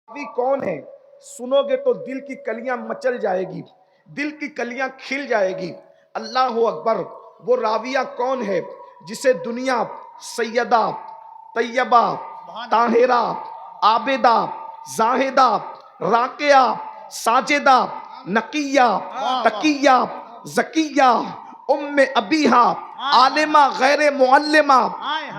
راوی کون ہے؟ سنو گے تو دل کی کلیاں مچل جائے گی، دل کی کلیاں کھل جائے گی۔ اللہ اکبر۔ وہ راویہ کون ہے جسے دنیا سیدہ، طیبہ، طاہرہ، عابدہ، زاہدہ، راقیہ، ساجدہ، نقیہ، تقیہ، زکیہ، ام ابیہا، عالمہ غیر معلمہ،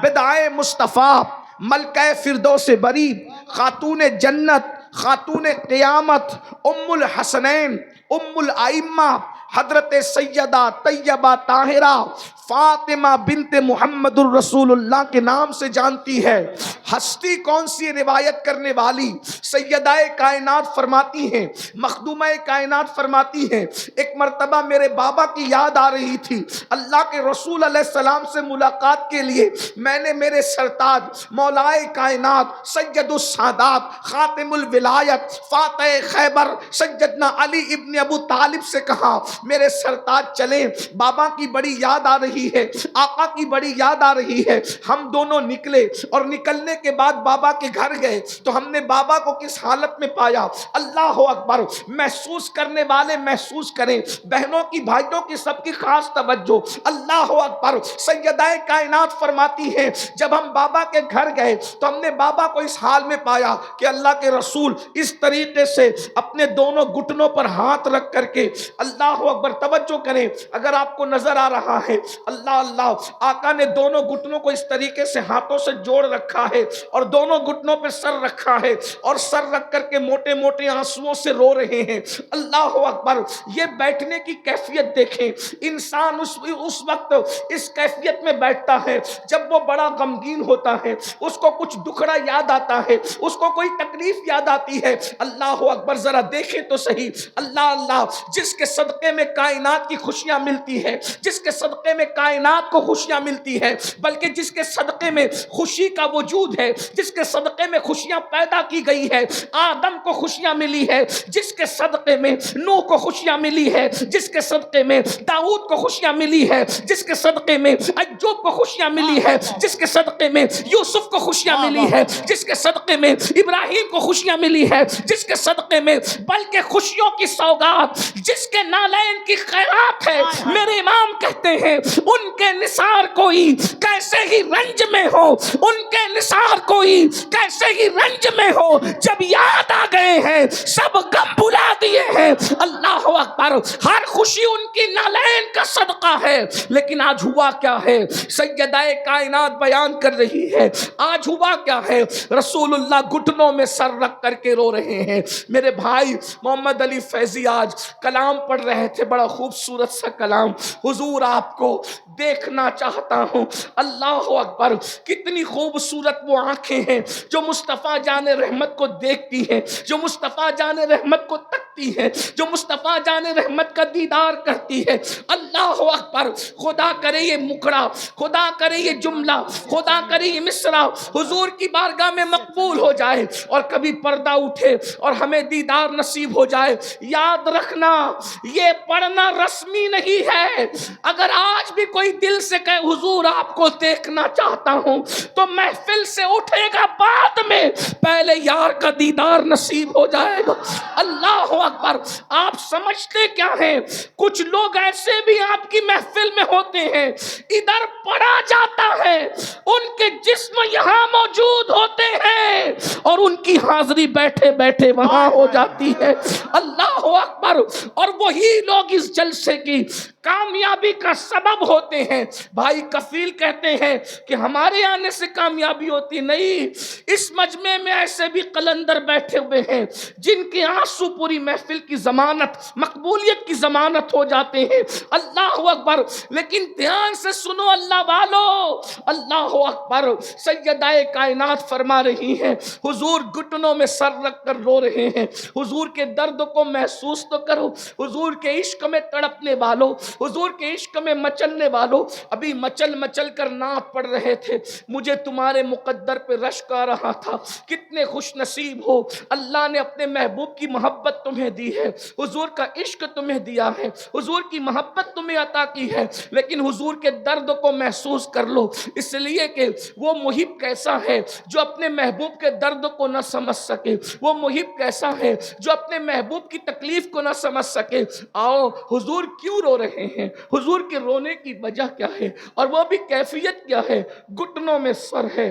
بدعائے مصطفیٰ، ملکہ فردوس بری، خاتون جنت، خاتون قیامت، ام الحسنین، ام الائمہ، حضرت سیدہ طیبہ طاہرہ فاطمہ بنت محمد الرسول اللہ کے نام سے جانتی ہے۔ ہستی کون سی؟ روایت کرنے والی سیدہ کائنات فرماتی ہیں، مخدومہ کائنات فرماتی ہیں، ایک مرتبہ میرے بابا کی یاد آ رہی تھی، اللہ کے رسول علیہ السلام سے ملاقات کے لیے میں نے میرے سرتاج مولائے کائنات سید السادات خاتم الولایت فاتح خیبر سیدنا علی ابن ابو طالب سے کہا میرے سرتاج چلیں، بابا کی بڑی یاد آ رہی ہے، آقا کی بڑی یاد آ رہی ہے۔ ہم دونوں نکلے اور نکلنے کے بعد بابا کے گھر گئے تو ہم نے بابا کو کس حالت میں پایا؟ اللہ اکبر۔ محسوس کرنے والے محسوس کریں، بہنوں کی بھائیوں کی سب کی خاص توجہ۔ اللہ اکبر۔ سیدہ کائنات فرماتی ہے جب ہم بابا کے گھر گئے تو ہم نے بابا کو اس حال میں پایا کہ اللہ کے رسول اس طریقے سے اپنے دونوں گھٹنوں پر ہاتھ رکھ کر کے، اللہ اکبر، توجہ کریں اگر آپ کو نظر آ رہا ہے، اللہ اللہ، آقا نے دونوں گھٹنوں کو اس طریقے سے ہاتھوں سے جوڑ رکھا ہے اور دونوں گھٹنوں پہ سر رکھا ہے اور سر رکھ کر کے موٹے موٹے آنسوؤں سے رو رہے ہیں۔ اللہ اکبر۔ یہ بیٹھنے کی کیفیت دیکھیں، انسان اس وقت اس کیفیت میں بیٹھتا ہے جب وہ بڑا غمگین ہوتا ہے، اس کو کچھ دکھڑا یاد آتا ہے، اس کو کوئی تکلیف یاد آتی ہے۔ اللہ اکبر۔ ذرا دیکھیں تو صحیح، اللہ اللہ، جس کے صدقے میں کائنات کی خوشیاں ملتی ہے، جس کے صدقے میں کائنات کو خوشیاں ملتی ہے، بلکہ جس کے صدقے میں خوشی کا وجود ہے، جس کے صدقے میں خوشیاں پیدا کی گئی ہے، آدم کو خوشیاں ملی ہے، جس کے صدقے میں نوح کو خوشیاں ملی ہے، جس کے صدقے میں داؤد کو خوشیاں ملی ہے، جس کے صدقے میں ایوب کو خوشیاں ملی ہے، جس کے صدقے میں یوسف کو خوشیاں ملی ہے، جس کے صدقے میں ابراہیم کو خوشیاں ملی ہے، جس کے صدقے میں بلکہ خوشیوں کی سوغات جس کے نالین کی خیرات ہے، میرے امام کہتے ہیں ان کے نثار کوئی کیسے ہی رنج میں ہو، ان کے نثار کوئی کیسے ہی رنج میں ہو، جب یاد آ گئے ہیں سب غم بھلا دیے ہیں۔ اللہ اکبر۔ ہر خوشی ان کی نالین کا صدقہ ہے، لیکن آج ہوا کیا ہے؟ سیدہ کائنات بیان کر رہی ہے آج ہوا کیا ہے؟ رسول اللہ گھٹنوں میں سر رکھ کر کے رو رہے ہیں۔ میرے بھائی محمد علی فیضی آج کلام پڑھ رہے تھے، بڑا خوبصورت سا کلام، حضور آپ کو دیکھنا چاہتا ہوں۔ اللہ اکبر۔ کتنی خوبصورت وہ آنکھیں ہیں جو مصطفیٰ جان رحمت کو دیکھتی ہیں، جو مصطفیٰ جان رحمت کو تکتی ہیں، جو مصطفیٰ جان رحمت کا دیدار کرتی ہے۔ اللہ اکبر۔ خدا کرے یہ مکڑا، خدا کرے یہ جملہ، خدا کرے یہ مصرع حضور کی بارگاہ میں مقبول ہو جائے اور کبھی پردہ اٹھے اور ہمیں دیدار نصیب ہو جائے۔ یاد رکھنا یہ پڑھنا رسمی نہیں ہے، اگر آج بھی کوئی دل سے کہے حضور آپ کو دیکھنا چاہتا ہوں تو محفل سے اٹھے گا بعد میں، پہلے یار کا دیدار نصیب ہو جائے گا۔ اللہ اکبر۔ آپ سمجھتے کیا ہیں؟ کچھ لوگ ایسے بھی آپ کی محفل میں ہوتے ہیں، ادھر پڑھا جاتا ہے، ان کے جسم یہاں موجود ہوتے ہیں اور ان کی حاضری بیٹھے بیٹھے وہاں ہو جاتی ہے۔ اللہ اکبر۔ اور وہی لوگ اس جلسے کی کامیابی کا سبب ہوتے ہیں۔ بھائی کفیل کہتے ہیں کہ ہمارے آنے سے کامیابی ہوتی نہیں، اس مجمع میں ایسے بھی قلندر بیٹھے ہوئے ہیں جن کے آنسو پوری محفل کی ضمانت، مقبولیت کی ضمانت ہو جاتے ہیں۔ اللہ اکبر۔ لیکن دھیان سے سنو اللہ والو، اللہ اکبر۔ سیدہ کائنات فرما رہی ہیں حضور گھٹنوں میں سر رکھ کر رو رہے ہیں، حضور کے درد کو محسوس تو کرو، حضور کے عشق میں تڑپنے والوں، حضور کے عشق میں مچلنے والوں، ابھی مچل مچل کر نعت پڑھ رہے تھے، مجھے تمہارے مقدر پہ رشک آ رہا تھا، کتنے خوش نصیب ہو، اللہ نے اپنے محبوب کی محبت تمہیں تمہیں دی ہے, حضور کا عشق تمہیں دیا ہے, حضور کی محبت تمہیں عطا کی ہے, لیکن حضور کے درد کو محسوس کر لو, اس لیے کہ وہ محب کیسا ہے جو اپنے محبوب کے درد کو نہ سمجھ سکے, وہ محب کیسا ہے جو اپنے محبوب کی تکلیف کو نہ سمجھ سکے. آؤ, حضور کیوں رو رہے ہیں, حضور کے رونے کی وجہ کیا ہے, اور وہ بھی کیفیت کیا ہے. گھٹنوں میں سر ہے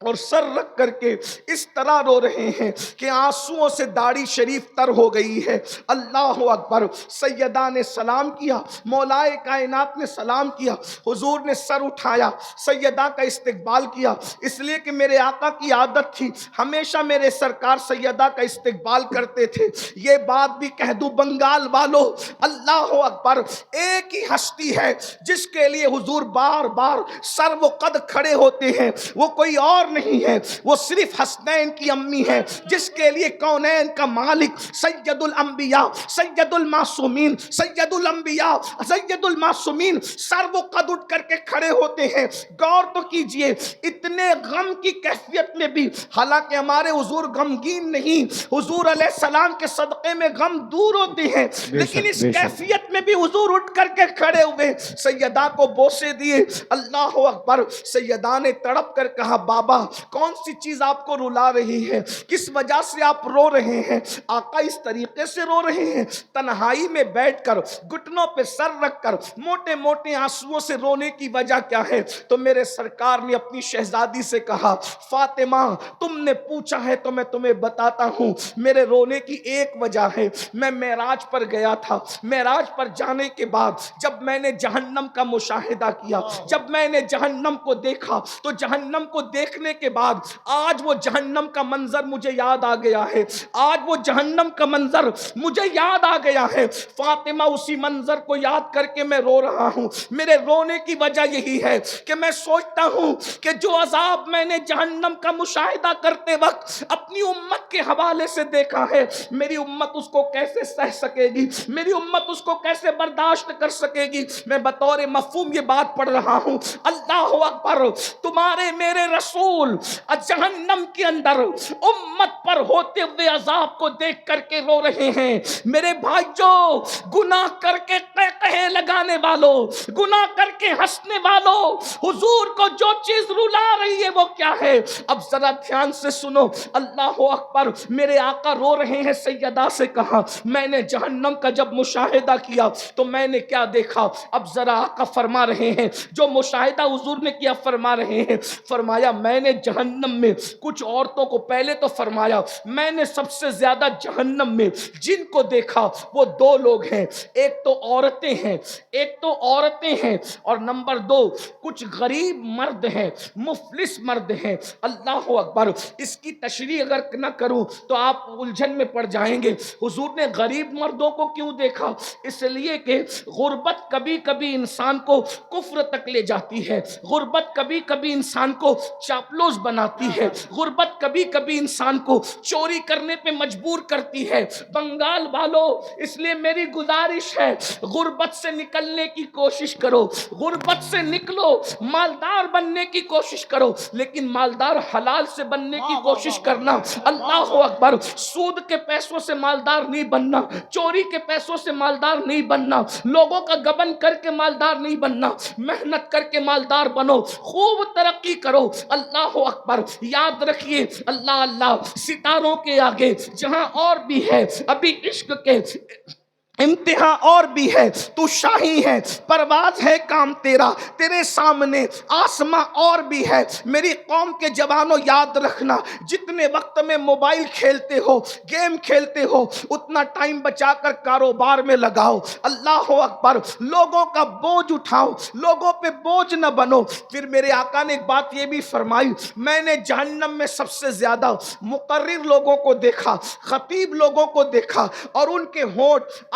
اور سر رکھ کر کے اس طرح رو رہے ہیں کہ آنسوؤں سے داڑھی شریف تر ہو گئی ہے. اللہ اکبر. سیدہ نے سلام کیا, مولائے کائنات نے سلام کیا, حضور نے سر اٹھایا, سیدہ کا استقبال کیا, اس لیے کہ میرے آقا کی عادت تھی, ہمیشہ میرے سرکار سیدہ کا استقبال کرتے تھے. یہ بات بھی کہہ دوں بنگال والو, اللہ اکبر, ایک ہی ہستی ہے جس کے لیے حضور بار بار سر و قد کھڑے ہوتے ہیں, وہ کوئی اور نہیں ہے, وہ صرف حسنین کی امی ہے جس کے لیے کونین کا مالک سید الانبیاء, سید المعصومین, سید الانبیاء, سید المعصومین سر و قد اٹھ کر کے کھڑے ہوتے ہیں. غور تو کیجئے, اتنے غم کی کیفیت میں بھی, حالانکہ ہمارے حضور غمگین نہیں, حضور علیہ السلام کے صدقے میں غم دور ہوتے ہیں, لیکن اس کیفیت میں بھی حضور اٹھ کر کے کھڑے ہوئے, سیدہ کو بوسے دیے. اللہ اکبر. سیدہ نے تڑپ کر کہا, بابا کون سی چیز آپ کو رلا رہی ہے, کس وجہ سے آپ رو رہے ہیں. آقا اس طریقے سے رو رہے ہیں, تنہائی میں بیٹھ کر, گھٹنوں پہ سر رکھ کر, موٹے موٹے آنسوؤں سے رونے کی وجہ کیا ہے. تو میرے سرکار نے اپنی شہزادی سے کہا, فاطمہ تم نے پوچھا ہے تو میں تمہیں بتاتا ہوں, میرے رونے کی ایک وجہ ہے. میں معراج پر گیا تھا, معراج پر جانے کے بعد جب میں نے جہنم کا مشاہدہ کیا, جب میں نے جہنم کو دیکھا, تو جہنم کو دیکھنے کے بعد آج وہ جہنم کا منظر مجھے یاد آ گیا ہے, آج وہ جہنم کا منظر مجھے یاد آ گیا ہے. فاطمہ اسی منظر کو یاد کر کے میں رو رہا ہوں. میرے رونے کی وجہ یہی ہے کہ میں سوچتا ہوں کہ جو عذاب میں نے جہنم کا مشاہدہ کرتے وقت اپنی امت کے حوالے سے دیکھا ہے, میری امت اس کو کیسے سہ سکے گی, میری امت اس کو کیسے برداشت کر سکے گی. میں بطور مفہوم یہ بات پڑھ رہا ہوں. اللہ اکبر. تمہارے میرے رسول جہنم کے اندر امت پر ہوتے ہوئے عذاب کو دیکھ کر کے رو رہے ہیں. میرے بھائیو, گناہ کر کے قہقہے لگانے والوں, گناہ کر کے ہنسنے والوں, حضور کو جو چیز رلا رہی ہے وہ کیا ہے. اب ذرا دھیان سے سنو. اللہ اکبر. میرے آقا رو رہے ہیں. سیدہ سے کہا, میں نے جہنم کا جب مشاہدہ کیا تو میں نے کیا دیکھا. اب ذرا آقا فرما رہے ہیں, جو مشاہدہ حضور نے کیا فرما رہے ہیں. فرمایا, میں نے جہنم میں کچھ عورتوں کو, پہلے تو فرمایا میں نے سب سے زیادہ جہنم میں جن کو دیکھا وہ دو لوگ ہیں, ایک تو عورتیں ہیں, ایک تو عورتیں ہیں, اور نمبر دو کچھ غریب مرد ہیں, مفلس مرد ہیں. اللہ اکبر. اس کی تشریح اگر نہ کروں تو آپ الجھن میں پڑ جائیں گے. حضور نے غریب مردوں کو کیوں دیکھا؟ اس لیے کہ غربت کبھی کبھی انسان کو کفر تک لے جاتی ہے, غربت کبھی کبھی انسان کو چاپلوس بناتی ہے, غربت کبھی کبھی انسان کو چوری کرنے پہ مجبور کرتی ہے. بنگال والوں, اس لیے میری گزارش ہے, غربت سے نکلنے کی کوشش کرو, غربت سے نکلو, مالدار بننے کی کوشش کرو, لیکن مالدار حلال سے بننے کی کوشش کرنا. اللہ اکبر. سود کے پیسوں سے مالدار نہیں بننا, چوری کے پیسوں سے مالدار نہیں بننا, لوگوں کا گبن کر کے مالدار نہیں بننا, محنت کر کے مالدار بنو, خوب ترقی کرو. اللہ اکبر. یاد رکھیے, اللہ اللہ, ستاروں کے آگے جہاں اور بھی ہے ابھی عشق کے امتحان اور بھی ہے, تو شاہی ہے, پرواز ہے کام تیرا, تیرے سامنے آسماں اور بھی ہے. میری قوم کے جوانوں یاد رکھنا, جتنے وقت میں موبائل کھیلتے ہو, گیم کھیلتے ہو, اتنا ٹائم بچا کر کاروبار میں لگاؤ. اللہ اکبر. لوگوں کا بوجھ اٹھاؤ, لوگوں پہ بوجھ نہ بنو. پھر میرے آقا نے ایک بات یہ بھی فرمائی, میں نے جہنم میں سب سے زیادہ مقرر لوگوں کو دیکھا, خطیب لوگوں کو دیکھا, اور ان کے ہونٹ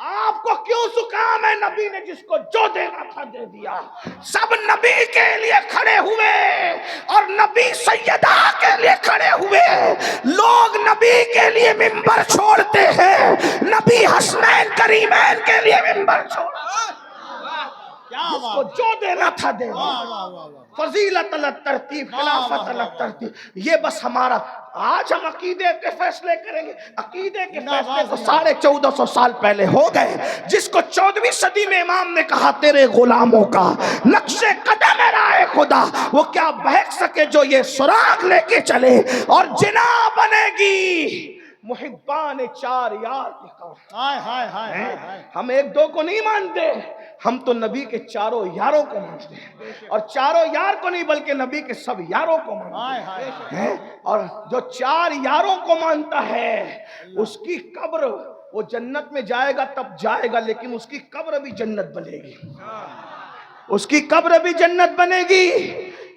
آپ کو کیوں زکام ہے؟ نبی نے جس کو جو دینا تھا دے دیا. سب نبی کے لیے کھڑے ہوئے اور نبی سیدہ کے لیے کھڑے ہوئے. لوگ نبی کے لیے ممبر چھوڑتے ہیں، نبی حسنین کریمین کے لیے ممبر چھوڑتے ہیں. جس کو جو دینا تھا دے دیا. فضیلت اللہ ترتیب، خلافت اللہ ترتیب. یہ بس ہمارا. آج ہم عقیدے کے فیصلے کریں گے. عقیدے کے فیصلے تو 1450 سال پہلے ہو گئے. جس کو 14ویں صدی میں امام نے کہا تیرے غلاموں کا نقش قدم ہے راہ خدا، وہ کیا بہک سکے جو یہ سراغ لے کے چلے. اور جنا بنے گی محبان 4 یار کے قوم. ہم 1-2 کو نہیں مانتے، ہم تو نبی کے 4 یاروں کو مانتے ہیں. اور 4 یار کو نہیں بلکہ نبی کے سب یاروں کو مانتے ہیں. اور جو 4 یاروں کو مانتا ہے اس کی قبر، وہ جنت میں جائے گا تب جائے گا، لیکن اس کی قبر بھی جنت بنے گی. اس کی قبر بھی جنت بنے گی.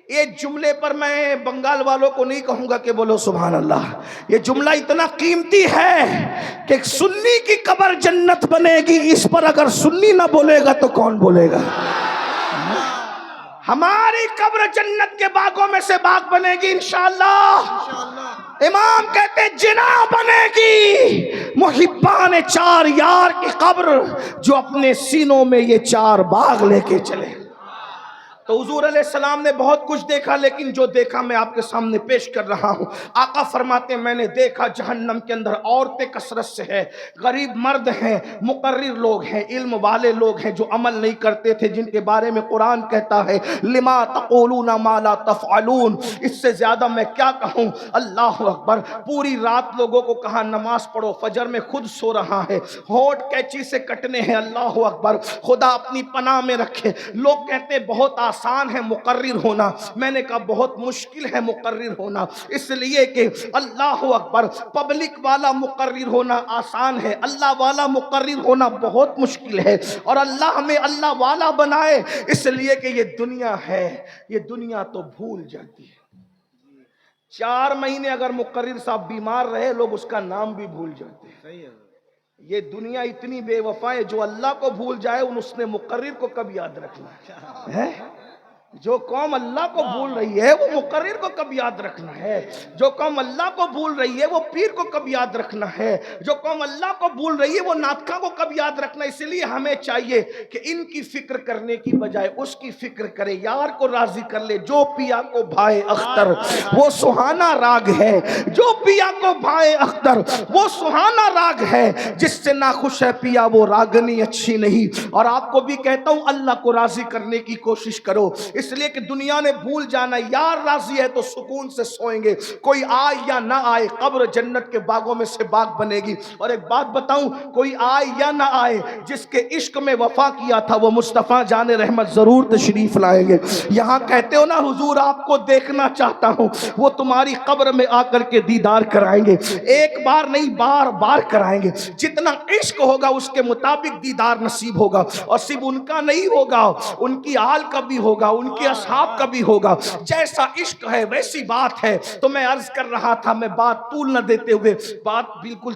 ایک جملے پر میں بنگال والوں کو نہیں کہوں گا کہ بولو سبحان اللہ. یہ جملہ اتنا قیمتی ہے کہ سنی کی قبر جنت بنے گی. اس پر اگر سنی نہ بولے گا تو کون بولے گا؟ ہماری قبر جنت کے باغوں میں سے باغ بنے گی انشاءاللہ. امام کہتے جنا بنے گی محبان 4 یار کی قبر، جو اپنے سینوں میں یہ 4 باغ لے کے چلے. تو حضور علیہ السلام نے بہت کچھ دیکھا، لیکن جو دیکھا میں آپ کے سامنے پیش کر رہا ہوں. آقا فرماتے ہیں میں نے دیکھا جہنم کے اندر عورتیں کثرت سے ہیں، غریب مرد ہیں، مقرر لوگ ہیں، علم والے لوگ ہیں جو عمل نہیں کرتے تھے، جن کے بارے میں قرآن کہتا ہے لما تقولون ما لا تفعلون. اس سے زیادہ میں کیا کہوں. اللہ اکبر. پوری رات لوگوں کو کہا نماز پڑھو، فجر میں خود سو رہا ہے، ہونٹ کینچی سے کٹنے ہیں. اللہ اکبر. خدا اپنی پناہ میں رکھے. لوگ کہتے بہت آسان ہے مقرر ہونا. میں نے کہا بہت مشکل ہے مقرر ہونا، اس لیے کہ اللہ اکبر پبلک والا مقرر ہونا آسان ہے، اللہ والا مقرر ہونا بہت مشکل ہے. اور اللہ ہمیں اللہ والا بنائے، اس لیے کہ یہ دنیا ہے، یہ دنیا تو بھول جاتی ہے. 4 مہینے اگر مقرر صاحب بیمار رہے لوگ اس کا نام بھی بھول جاتے ہیں. یہ دنیا اتنی بے وفا ہے، جو اللہ کو بھول جائے اس نے مقرر کو کب یاد رکھنا ہے. جو قوم اللہ کو بھول رہی ہے وہ مقرر کو کب یاد رکھنا ہے. جو قوم اللہ کو بھول رہی ہے وہ پیر کو کب یاد رکھنا ہے. جو قوم اللہ کو بھول رہی ہے وہ ناطقہ کو کب یاد رکھنا ہے. اس لیے ہمیں چاہیے کہ ان کی فکر کرنے کی بجائے اس کی فکر کرے. یار کو راضی کر لے. جو پیا کو بھائے اختر وہ سہانا راگ ہے. جو پیا کو بھائے اختر وہ سہانا راگ ہے. جس سے ناخوش ہے پیا وہ راگنی اچھی نہیں. اور آپ کو بھی کہتا ہوں اللہ کو راضی کرنے کی کوشش کرو، اس لیے کہ دنیا نے بھول جانا. یار راضی ہے تو سکون سے سوئیں گے، کوئی آئے یا نہ آئے قبر جنت کے باغوں میں سے باغ بنے گی. اور ایک بات بتاؤں، کوئی آئے یا نہ آئے جس کے عشق میں وفا کیا تھا وہ مصطفیٰ جان رحمت ضرور تشریف لائیں گے. یہاں کہتے ہو نا حضور آپ کو دیکھنا چاہتا ہوں، وہ تمہاری قبر میں آ کر کے دیدار کرائیں گے. ایک بار نہیں بار بار کرائیں گے. جتنا عشق ہوگا اس کے مطابق دیدار نصیب ہوگا. اور صرف ان کا نہیں ہوگا، ان کی آل کا بھی ہوگا، ان کے اصحاب کا بھی ہوگا. جیسا عشق ہے ویسی بات ہے. تو میں عرض کر رہا تھا، میں بات طول نہ دیتے ہوئے، بات بالکل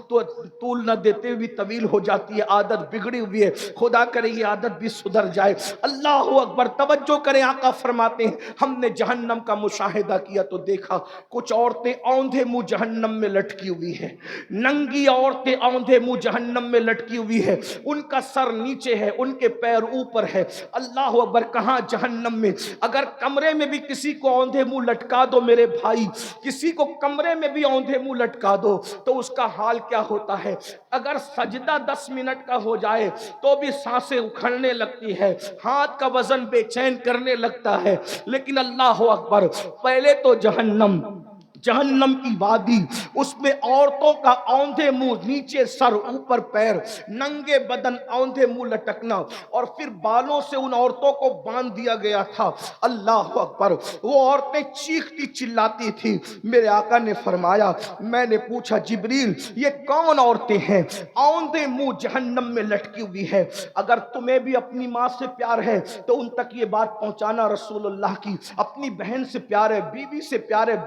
طول نہ دیتے ہوئے طویل ہو جاتی ہے، عادت بگڑی ہوئی ہے. خدا کرے یہ عادت بھی سدھر جائے. اللہ اکبر. توجہ کریں. آقا فرماتے ہیں ہم نے جہنم کا مشاہدہ کیا تو دیکھا کچھ عورتیں اوندھے منہ جہنم میں لٹکی ہوئی ہیں. ننگی عورتیں اوندھے منہ جہنم میں لٹکی ہوئی ہے. ان کا سر نیچے ہے، ان کے پیر اوپر ہے. اللہ اکبر. کہاں؟ جہنم میں. اگر کمرے میں بھی کسی کو اوندھے منہ لٹکا دو میرے بھائی، کسی کو کمرے میں بھی اوندھے منہ لٹکا دو تو اس کا حال کیا ہوتا ہے. اگر سجدہ 10 منٹ کا ہو جائے تو بھی سانسیں اکھڑنے لگتی ہے، ہاتھ کا وزن بے چین کرنے لگتا ہے. لیکن اللہ اکبر، پہلے تو جہنم کی وادی، اس میں عورتوں کا اوندھے منہ نیچے سر اوپر پیر، ننگے بدن اوندھے منہ لٹکنا، اور پھر بالوں سے ان عورتوں کو باندھ دیا گیا تھا. اللہ اکبر. وہ عورتیں چیختی چلاتی تھی. میرے آقا نے فرمایا، میں نے پوچھا جبریل یہ کون عورتیں ہیں اوندھے منہ جہنم میں لٹکی ہوئی ہے؟ اگر تمہیں بھی اپنی ماں سے پیار ہے تو ان تک یہ بات پہنچانا رسول اللہ کی. اپنی بہن سے پیار ہے، بیوی سے پیار ہے،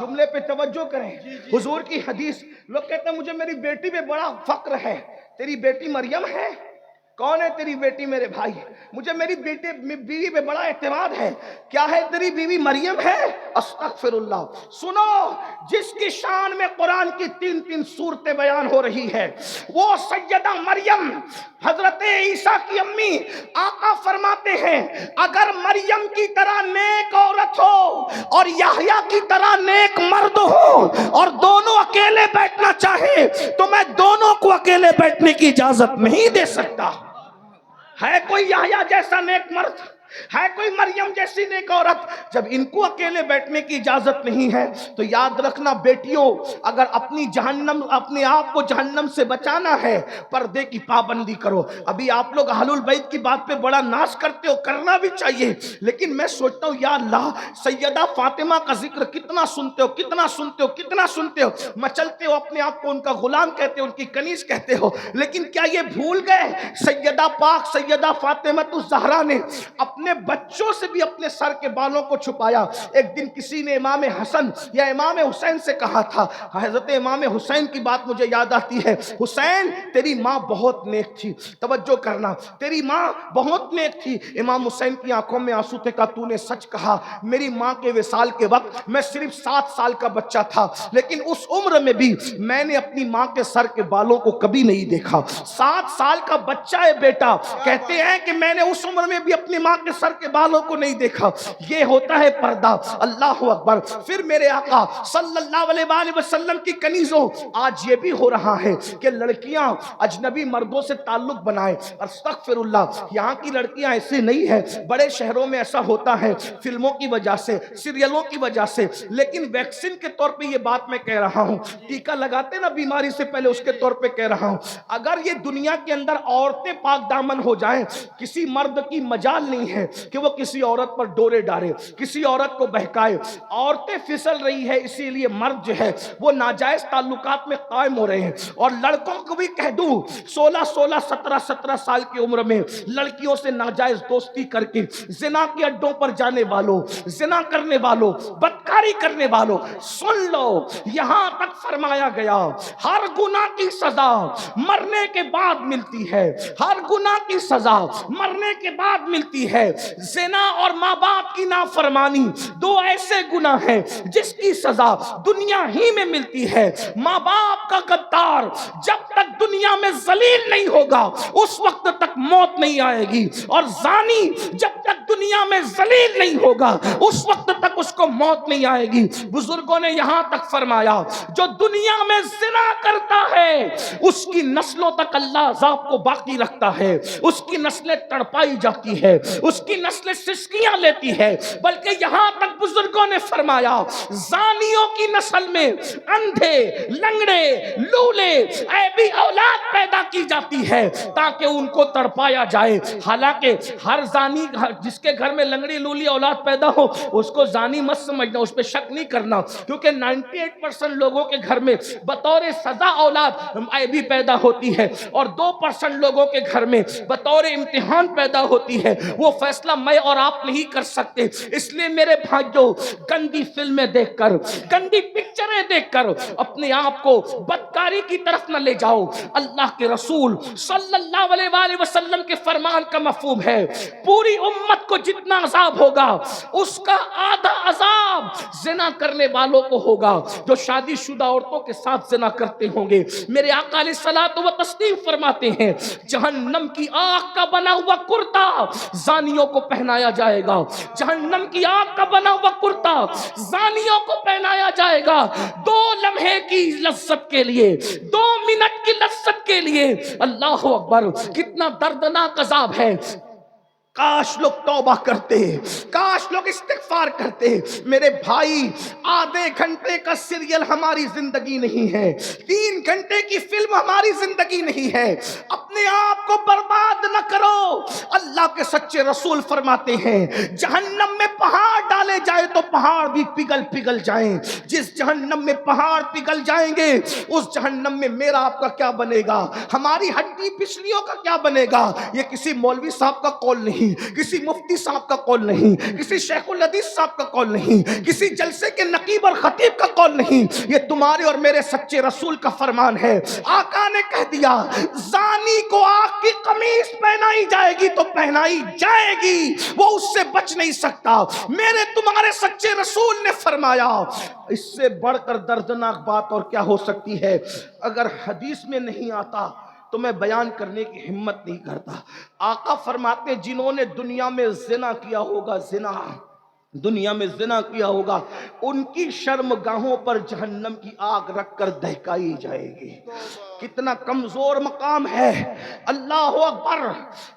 جملے پہ توجہ کریں. حضور کی حدیث. لوگ کہتے ہیں مجھے میری بیٹی پہ بڑا فخر ہے. تیری بیٹی مریم ہے؟ کون ہے تیری بیٹی میرے بھائی؟ مجھے میری بیوی پہ بڑا اعتماد ہے. کیا ہے تیری بیوی مریم ہے؟ استغفر اللہ. سنو، جس کی شان میں قرآن کی 3 صورتیں بیان ہو رہی ہے وہ سیدہ مریم حضرت عیسیٰ کی امی. آقا فرماتے ہیں اگر مریم کی طرح نیک عورت ہو اور یحییٰ کی طرح نیک مرد ہو اور دونوں اکیلے بیٹھنا چاہے تو میں دونوں کو اکیلے بیٹھنے کی اجازت نہیں دے سکتا. ہے کوئی یحییٰ جیسا نیک مرد؟ ہے کوئی مریم جیسی نیک عورت؟ جب ان کو اکیلے بیٹھنے کی اجازت نہیں ہے تو یاد رکھنا بیٹیوں، اگر اپنے آپ کو جہنم سے بچانا ہے پردے کی پابندی کرو. ابھی آپ لوگ اہل البیت کی بات پہ بڑا ناز کرتے ہو، کرنا بھی چاہیے، لیکن میں سوچتا ہوں یا اللہ سیدہ فاطمہ کا ذکر کتنا سنتے ہو، کتنا سنتے ہو، کتنا سنتے ہو. مچلتے ہو اپنے آپ کو ان کا غلام کہتے ہو، ان کی کنیز کہتے ہو، لیکن کیا یہ بھول گئے سیدہ پاک سیدہ فاطمہ الزہرا نے اپنے بچوں سے بھی اپنے سر کے بالوں کو چھپایا. ایک دن کسی نے امام حسن یا امام حسین سے کہا تھا، حضرت امام حسین کی بات مجھے یاد آتی ہے، حسین تیری ماں بہت نیک تھی. توجہ کرنا، تیری ماں بہت نیک تھی. امام حسین کی آنکھوں میں آنسو تھے. کہا تو نے سچ کہا، میری ماں کے وصال کے وقت میں صرف 7 سال کا بچہ تھا، لیکن اس عمر میں بھی میں نے اپنی ماں کے سر کے بالوں کو کبھی نہیں دیکھا. 7 سال کا بچہ ہے بیٹا، کہتے ہیں کہ میں نے اس عمر میں بھی اپنی ماں کے سر کے بالوں کو نہیں دیکھا. یہ ہوتا ہے پردہ. اللہ اکبر. پھر میرے آقا صلی اللہ علیہ وآلہ وسلم کی کنیزوں، آج یہ بھی ہو رہا ہے کہ لڑکیاں اجنبی مردوں سے تعلق بنائیں. استغفر اللہ. یہاں کی لڑکیاں ایسے نہیں ہیں، بڑے شہروں میں ایسا ہوتا ہے فلموں کی وجہ سے، سیریلوں کی وجہ سے. لیکن ویکسین کے طور پہ یہ بات میں کہہ رہا ہوں، ٹیکہ لگاتے نا بیماری سے پہلے، اس کے طور پہ کہہ رہا ہوں، اگر یہ دنیا کے اندر عورتیں پاک دامن ہو جائیں، کسی مرد کی مجال نہیں ہے کہ وہ کسی عورت پر ڈورے ڈالے، کسی عورت کو بہکائے. عورتیں پھسل رہی ہے، اسی لیے مرد جو ہے وہ ناجائز تعلقات میں قائم ہو رہے ہیں. اور لڑکوں کو بھی کہہ دوں 16 17 سال کی عمر میں لڑکیوں سے ناجائز دوستی کر کے زنا کے اڈوں پر جانے والوں، زنا کرنے والوں، بدکاری کرنے والوں، سن لو، یہاں تک فرمایا گیا ہر گناہ کی سزا مرنے کے بعد ملتی ہے. ہر گناہ کی سزا مرنے کے بعد ملتی ہے. زنا اور ماں باپ کی نافرمانی 2 ایسے گناہ ہیں جس کی سزا دنیا ہی میں ملتی ہے. ماں باپ کا غدار جب تک دنیا میں ذلیل نہیں ہوگا اس وقت تک موت نہیں آئے گی، اور زانی جب تک دنیا میں ذلیل نہیں ہوگا اس وقت تک اس کو موت نہیں آئے گی. بزرگوں نے یہاں تک فرمایا جو دنیا میں زنا کرتا ہے اس کی نسلوں تک اللہ عذاب کو باقی رکھتا ہے، اس کی نسلیں تڑپائی جاتی ہے، اس کی نسلیں سسکیاں لیتی ہے. بلکہ یہاں تک بزرگوں نے فرمایا زانیوں کی نسل میں اندھے، لنگڑے، لولے، عیبی اولاد پیدا کی جاتی ہے تاکہ ان کو تڑپایا جائے. حالانکہ ہر زانی جس کے گھر میں لنگڑی لولی اولاد پیدا ہو اس کو زانی مت سمجھنا، اس پہ شک نہیں کرنا، کیونکہ 98% لوگوں کے گھر میں بطور سزا اولاد عیبی پیدا ہوتی ہے اور 2% لوگوں کے گھر میں بطور امتحان پیدا ہوتی ہے. وہ فیصلہ میں اور آپ نہیں کر سکتے. اس لیے میرے بھائیوں، گندی فلمیں دیکھ کر، گندی پکچریں دیکھ کر اپنے آپ کو بدکاری کی طرف نہ لے جاؤ. اللہ کے رسول صلی اللہ علیہ وآلہ وسلم کے فرمان کا مفہوم ہے پوری امت کو جتنا عذاب ہوگا اس کا آدھا عذاب زنا کرنے والوں کو ہوگا جو شادی شدہ عورتوں کے ساتھ زنا کرتے ہوں گے. میرے آقا علیہ الصلوۃ والتسلیم فرماتے ہیں جہنم کی آگ کا بنا ہوا کرتا زانیوں کو پہنایا جائے گا. جہنم کی آگ کا بنا ہوا کرتا زانیوں کو پہنایا جائے گا 2 لمحے کی لذت کے لیے، 2 منٹ کی لذت کے لیے. اللہ اکبر، کتنا دردناک عذاب ہے. کاش لوگ توبہ کرتے، کاش لوگ استغفار کرتے. میرے بھائی، آدھے گھنٹے کا سیریل ہماری زندگی نہیں ہے، 3 گھنٹے کی فلم ہماری زندگی نہیں ہے. اپنے اپنے آپ کو برباد نہ کرو. اللہ کے سچے رسول فرماتے ہیں جہنم میں پہاڑ ڈالے جائے تو پہاڑ بھی پگھل جائیں. جس جہنم میں پہاڑ پگھل جائیں گے اس جہنم میں میرا آپ کا کیا بنے گا, ہماری ہڈی پسلیوں کا کیا بنے گا. یہ کسی مولوی صاحب کا قول نہیں, کسی مفتی صاحب کا قول نہیں, کسی شیخ الحدیث صاحب کا قول نہیں, کسی جلسے کے نقیب اور خطیب کا قول نہیں, یہ تمہارے اور میرے سچے رسول کا فرمان ہے. آقا نے کہہ دیا زانی کو آگ کی قمیص پہنائی جائے گی تو پہنائی جائے گی, وہ اس سے بچ نہیں سکتا. میرے تمہارے سچے رسول نے فرمایا اس سے بڑھ کر دردناک بات اور کیا ہو سکتی ہے. اگر حدیث میں نہیں آتا تو میں بیان کرنے کی ہمت نہیں کرتا. آقا فرماتے جنہوں نے دنیا میں زنا کیا ہوگا, دنیا میں زنا کیا ہوگا, ان کی شرمگاہوں پر جہنم کی آگ رکھ کر دہکائی جائے گی. کتنا کمزور مقام ہے, اللہ اکبر.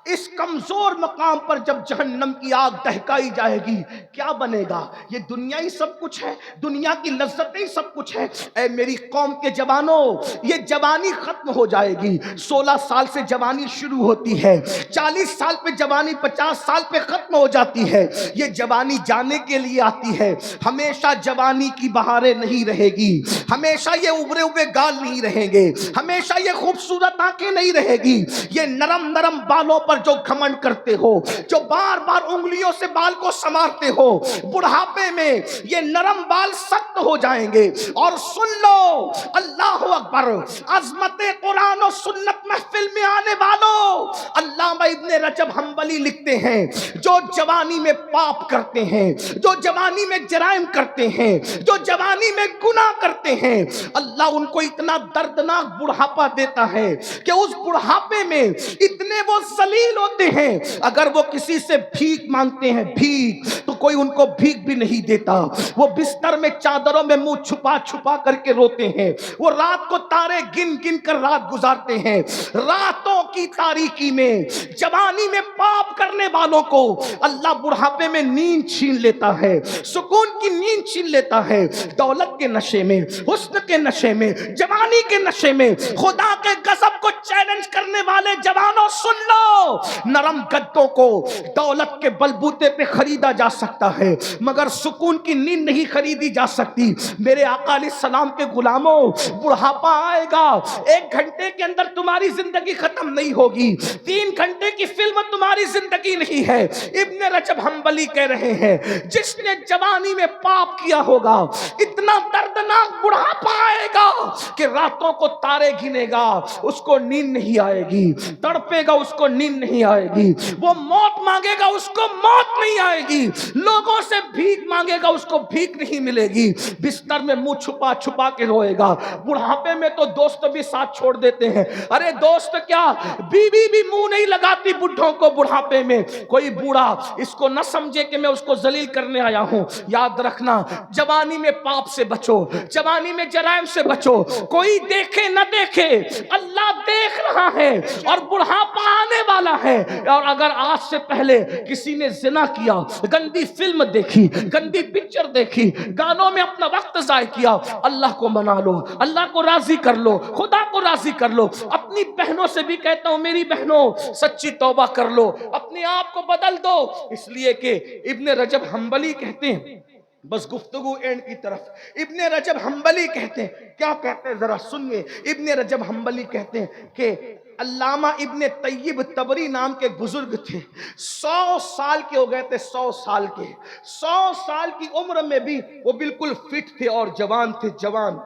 اس کمزور مقام پر جب جہنم کی آگ دہکائی جائے گی کیا بنے گا. یہ دنیا ہی سب کچھ ہے, دنیا کی لذتیں ہی سب کچھ ہے. اے میری قوم کے جوانوں, یہ جوانی ختم ہو جائے گی. 16 سال سے جوانی شروع ہوتی ہے, 40 سال پہ جوانی 50 سال پہ ختم ہو جاتی ہے. یہ جوانی جانے کے لیے آتی ہے. ہمیشہ جوانی کی بہاریں نہیں رہے گی, ہمیشہ یہ ابھرے ہوئے گال نہیں رہیں گے, ہمیشہ یہ خوبصورت آنکھیں نہیں رہے گی. یہ نرم نرم بالوں پر جو گھمنڈ کرتے ہو, جو بار بار انگلیوں سے بال کو سنوارتے ہو, بڑھاپے میں یہ نرم بال سخت ہو جائیں گے. اور سن لو, اللہ اکبر, عظمت قرآن و سنت محفل میں آنے والوں, علامہ ابن رجب حنبلی لکھتے ہیں جو جوانی میں پاپ کرتے ہیں, جو جوانی میں جرائم کرتے ہیں, جو جوانی میں گناہ کرتے ہیں, اللہ ان کو اتنا دردناک بڑھاپا دیتا ہے کہ اس بڑھاپے میں اتنے وہ ذلیل ہوتے ہیں, اگر وہ کسی سے بھیک مانگتے ہیں بھیک تو کوئی ان کو بھیک بھی نہیں دیتا. وہ بستر میں چادروں میں منہ چھپا چھپا کر کے روتے ہیں. وہ رات کو تارے گن گن کر رات گزارتے ہیں. راتوں کی تاریکی میں جوانی میں پاپ کرنے والوں کو اللہ بڑھاپے میں نیند چھین لیتا ہے, سکون کی نیند چھین لیتا ہے. دولت کے نشے میں, حسن کے نشے میں, جوانی کے نشے میں خدا کے غضب کو چیلنج کرنے والے جوانوں سن لو, نرم گدوں کو دولت کے بلبوتے پہ خریدا جا سکتا ہے مگر سکون کی نیند نہیں خریدی جا سکتی. میرے آقا علیہ السلام کے غلاموں, بڑھاپا آئے گا, 1 گھنٹے کے اندر تمہاری زندگی ختم نہیں ہوگی, 3 گھنٹے کی فلم تمہاری زندگی نہیں ہے. ابن رجب حنبلی کہہ رہے ہیں جس نے جوانی میں پاپ کیا ہوگا اتنا دردناک بڑھاپا آئے گا کہ راتوں کو تارے گنے گا, اس کو نیند نہیں آئے گی, تڑپے گا اس کو نیند نہیں آئے گی, وہ موت مانگے گا اس کو موت نہیں آئے گی, لوگوں سے بھیک مانگے گا اس کو بھیک نہیں ملے گی, بستر میں منہ چھپا چھپا کے روئے گا. بڑھاپے میں تو دوست بھی ساتھ چھوڑ دیتے ہیں. ارے دوست کیا, بیوی بھی منہ نہیں لگاتی بڈھوں کو بڑھاپے میں. کوئی بوڑھا اس کو نہ سمجھے کہ میں اس کو ذلیل کرنے آیا ہوں. یاد رکھنا, جوانی میں پاپ سے بچو, جوانی میں جرائم سے بچو. کوئی دیکھے نہ دیکھے, اللہ دیکھ رہا ہے اور بڑھاپا آنے والا ہے. اور اگر آج سے پہلے کسی نے زنا کیا, گندی فلم دیکھی, گندی پکچر دیکھی, گانوں میں اپنا وقت ضائع کیا, اللہ کو منا لو, اللہ کو راضی کر لو, خدا کو راضی کر لو. اپنی بہنوں سے بھی کہتا ہوں میری بہنوں سچی توبہ کر لو, اپنے آپ کو بدل دو. اس لیے کہ ابن رجب حنبلی کہتے ہیں, بس گفتگو اینڈ کی طرف, ابن رجب حنبلی کہتے ہیں, کیا کہتے ہیں ذرا سنیے. ابن رجب حنبلی کہتے ہیں کہ علامہ ابن طیب تبری نام کے بزرگ تھے, 100 سال کے ہو گئے تھے, 100 سال کے, 100 سال کی عمر میں بھی وہ بالکل فٹ تھے اور جوان تھے, جوان.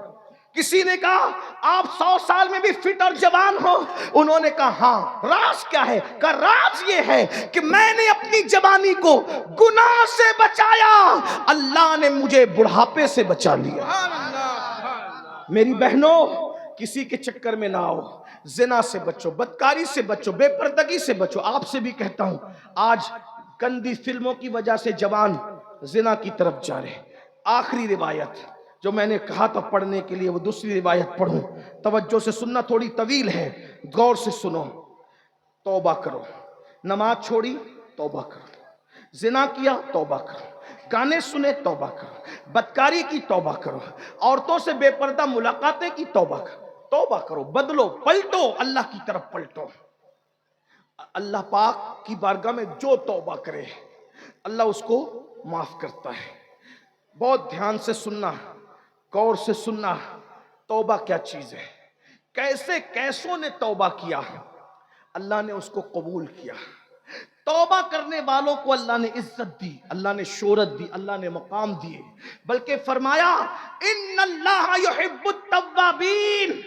کسی نے کہا آپ 100 سال میں بھی فٹ اور جوان ہو؟ انہوں نے کہا ہاں. راز کیا ہے؟ کہ راز یہ ہے کہ میں نے اپنی جوانی کو گناہ سے بچایا, اللہ نے مجھے بڑھاپے سے بچا لیا. میری بہنوں کسی کے چکر میں نہ آؤ, زنا سے بچو, بدکاری سے بچو, بے پردگی سے بچو. آپ سے بھی کہتا ہوں آج گندی فلموں کی وجہ سے جوان زنا کی طرف جا رہے. آخری روایت جو میں نے کہا تھا پڑھنے کے لیے وہ دوسری روایت پڑھوں, توجہ سے سننا, تھوڑی طویل ہے, غور سے سنو. توبہ کرو, نماز چھوڑی توبہ کرو, زنا کیا توبہ کرو, گانے سنے توبہ کرو, بدکاری کی توبہ کرو, عورتوں سے بے پردہ ملاقاتیں کی توبہ کرو, توبہ کرو, بدلو, پلٹو, اللہ کی طرف پلٹو. اللہ پاک کی بارگاہ میں جو توبہ کرے اللہ اس کو معاف کرتا ہے۔ بہت دھیان سے سننا، غور سے سننا، توبہ کیا چیز ہے، کیسے کیسوں نے توبہ کیا، اللہ نے اس کو قبول کیا۔ توبہ کرنے والوں کو اللہ نے عزت دی، اللہ نے شہرت دی، اللہ نے مقام دیے، بلکہ فرمایا ان اللہ یحب التوابین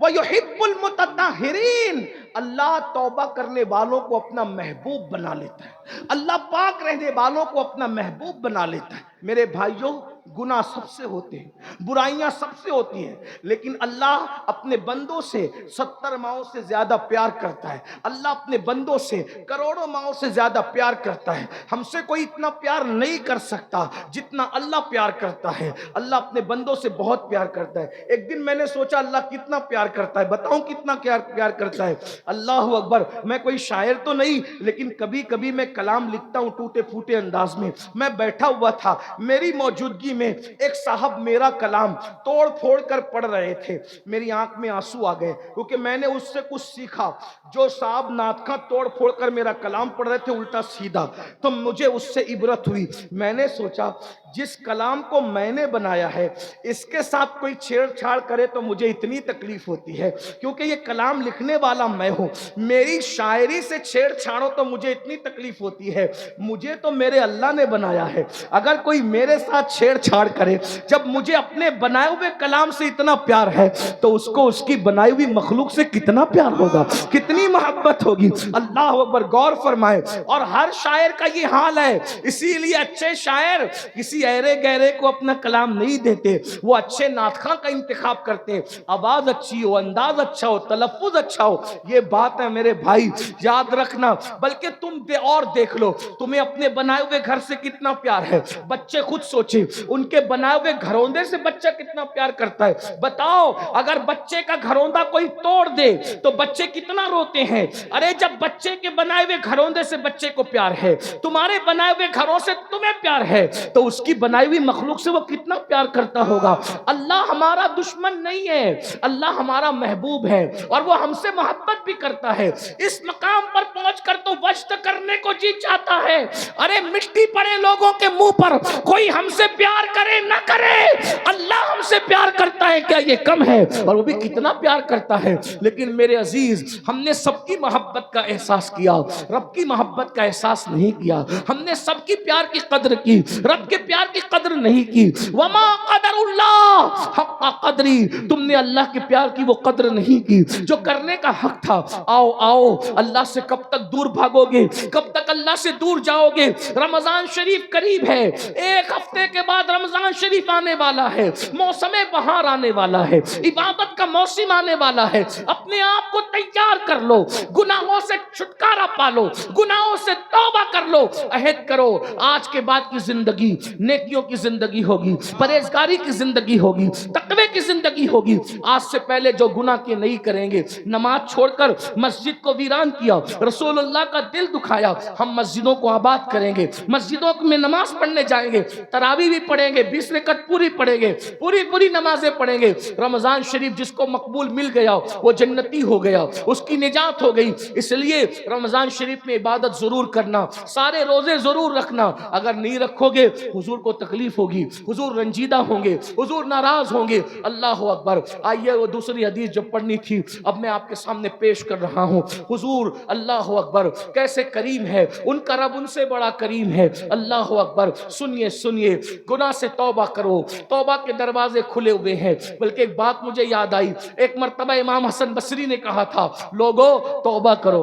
ویحب المتطہرین۔ اللہ توبہ کرنے والوں کو اپنا محبوب بنا لیتا ہے، اللہ پاک رہنے والوں کو اپنا محبوب بنا لیتا ہے۔ میرے بھائیوں، گناہ سب سے ہوتے ہیں، برائیاں سب سے ہوتی ہیں، لیکن اللہ اپنے بندوں سے 70 ماؤں سے زیادہ پیار کرتا ہے۔ اللہ اپنے بندوں سے کروڑوں ماؤں سے زیادہ پیار کرتا ہے۔ ہم سے کوئی اتنا پیار نہیں کر سکتا جتنا اللہ پیار کرتا ہے۔ اللہ اپنے بندوں سے بہت پیار کرتا ہے۔ ایک دن میں نے سوچا اللہ کتنا پیار کرتا ہے، بتاؤں کتنا پیار کرتا ہے۔ اللہ اکبر، میں کوئی شاعر تو نہیں، لیکن کبھی کبھی میں کلام لکھتا ہوں ٹوٹے پھوٹے انداز میں۔ میں بیٹھا ہوا تھا، میری موجودگی میں ایک صاحب میرا کلام توڑ پھوڑ کر پڑھ رہے تھے، میری آنکھ میں آنسو آ گئے، کیونکہ میں نے اس سے کچھ سیکھا۔ جو صاحب نعت خواں توڑ پھوڑ کر میرا کلام پڑھ رہے تھے الٹا سیدھا، تو مجھے اس سے عبرت ہوئی۔ میں نے سوچا جس کلام کو میں نے بنایا ہے اس کے ساتھ کوئی چھیڑ چھاڑ کرے تو مجھے اتنی تکلیف ہوتی ہے، کیونکہ یہ کلام لکھنے والا میں ہوں۔ میری شاعری سے چھیڑ چھاڑو تو مجھے اتنی تکلیف ہوتی ہے، مجھے تو میرے اللہ نے بنایا ہے۔ اگر کوئی میرے ساتھ چھیڑ چھاڑ کرے، جب مجھے اپنے بنائے ہوئے کلام سے اتنا پیار ہے تو اس کو اس کی بنائی ہوئی مخلوق سے کتنا پیار ہوگا، کتنی محبت ہوگی۔ اللہ اکبر، غور فرمائے۔ اور ہر شاعر کا یہ حال ہے، اسی لیے اچھے شاعر کسی ایرے گہرے کو اپنا کلام نہیں دیتے، وہ اچھے نعت خواں کا انتخاب کرتے، آواز اچھی ہو، انداز اچھا ہو، تلفظ اچھا ہو۔ یہ بات ہے میرے بھائی، یاد رکھنا۔ بلکہ تم اور دیکھ لو تمہیں اپنے بنائے ہوئے گھر سے کتنا پیار ہے۔ بچے خود سوچیں، ان کے بنائے ہوئے گھروندے سے بچہ کتنا پیار کرتا ہے۔ بتاؤ اگر بچے کا گھروندہ کوئی توڑ دے تو بچے کتنا روتے ہیں۔ ارے جب بچے کے بنائے ہوئے گھروندے سے بچے کو پیار ہے، تمہارے بنائے ہوئے گھروں سے تمہیں پیار ہے، تو اس کی بنائی ہوئی مخلوق سے وہ کتنا پیار کرتا ہوگا۔ اللہ ہمارا دشمن نہیں ہے، اللہ ہمارا محبوب ہے، اور وہ ہم سے محبت بھی کرتا ہے۔ اس مقام پر پہنچ کر تو وجد کرنے کو جی چاہتا ہے۔ ارے مٹی پڑے لوگوں کے منہ پر، کوئی ہم سے پیار کرے نہ کرے، اللہ ہم سے پیار کرتا ہے، کیا یہ کم ہے؟ اور وہ بھی کتنا پیار کرتا ہے۔ لیکن میرے عزیز، ہم نے سب کی محبت کا احساس کیا، رب کی محبت کا احساس نہیں کیا۔ ہم نے سب کی پیار کی قدر کی، رب کے پیار کی قدر نہیں کی۔ وما قدر اللہ حق قدری، تم نے اللہ کے پیار کی وہ قدر نہیں کی جو کرنے کا حق تھا۔ آؤ آؤ، اللہ سے کب تک دور بھاگو گے، کب تک اللہ سے دور جاؤ گے؟ رمضان شریف قریب ہے، ایک ہفتے کے بعد رمضان شریف آنے والا ہے، موسم بہار آنے والا ہے، عبادت کا موسم آنے والا ہے۔ اپنے آپ کو تیار کر لو، گناہوں سے چھٹکارا پالو، گناہوں سے توبہ کر لو، عہد کرو آج کے بعد کی زندگی نیکیوں کی زندگی ہوگی، پرہیزگاری کی زندگی ہوگی، تقوی کی زندگی ہوگی۔ آج سے پہلے جو گناہ کے نہیں کریں گے، نماز چھوڑ کر مسجد کو ویران کیا، رسول اللہ کا دل دکھایا، ہم مسجدوں کو آباد کریں گے، مسجدوں میں نماز پڑھنے جائیں گے، تراویح بھی پڑھیں گے، 20 رکعت پوری پڑھیں گے، پوری نمازیں پڑھیں گے۔ رمضان شریف جس کو مقبول مل گیا وہ جنتی ہو گیا، اس کی نجات ہو گئی۔ اس لیے رمضان شریف میں عبادت ضرور کرنا، سارے روزے ضرور رکھنا۔ اگر نہیں رکھو گے حضور کو تکلیف ہوگی، حضور رنجیدہ ہوں گے، حضور ناراض ہوں گے۔ اللہ اکبر۔ آئیے وہ دوسری حدیث جو پڑھنی تھی اب میں آپ کے سامنے پیش کر رہا ہوں۔ حضور اللہ اکبر کیسے کریم ہے، ان کا رب ان سے بڑا کریم ہے۔ اللہ اکبر۔ سنیے سنیے، گناہ سے توبہ کرو، توبہ کے دروازے کھلے ہوئے ہیں۔ بلکہ ایک بات مجھے یاد آئی، ایک مرتبہ امام حسن بصری نے کہا تھا لوگو توبہ کرو۔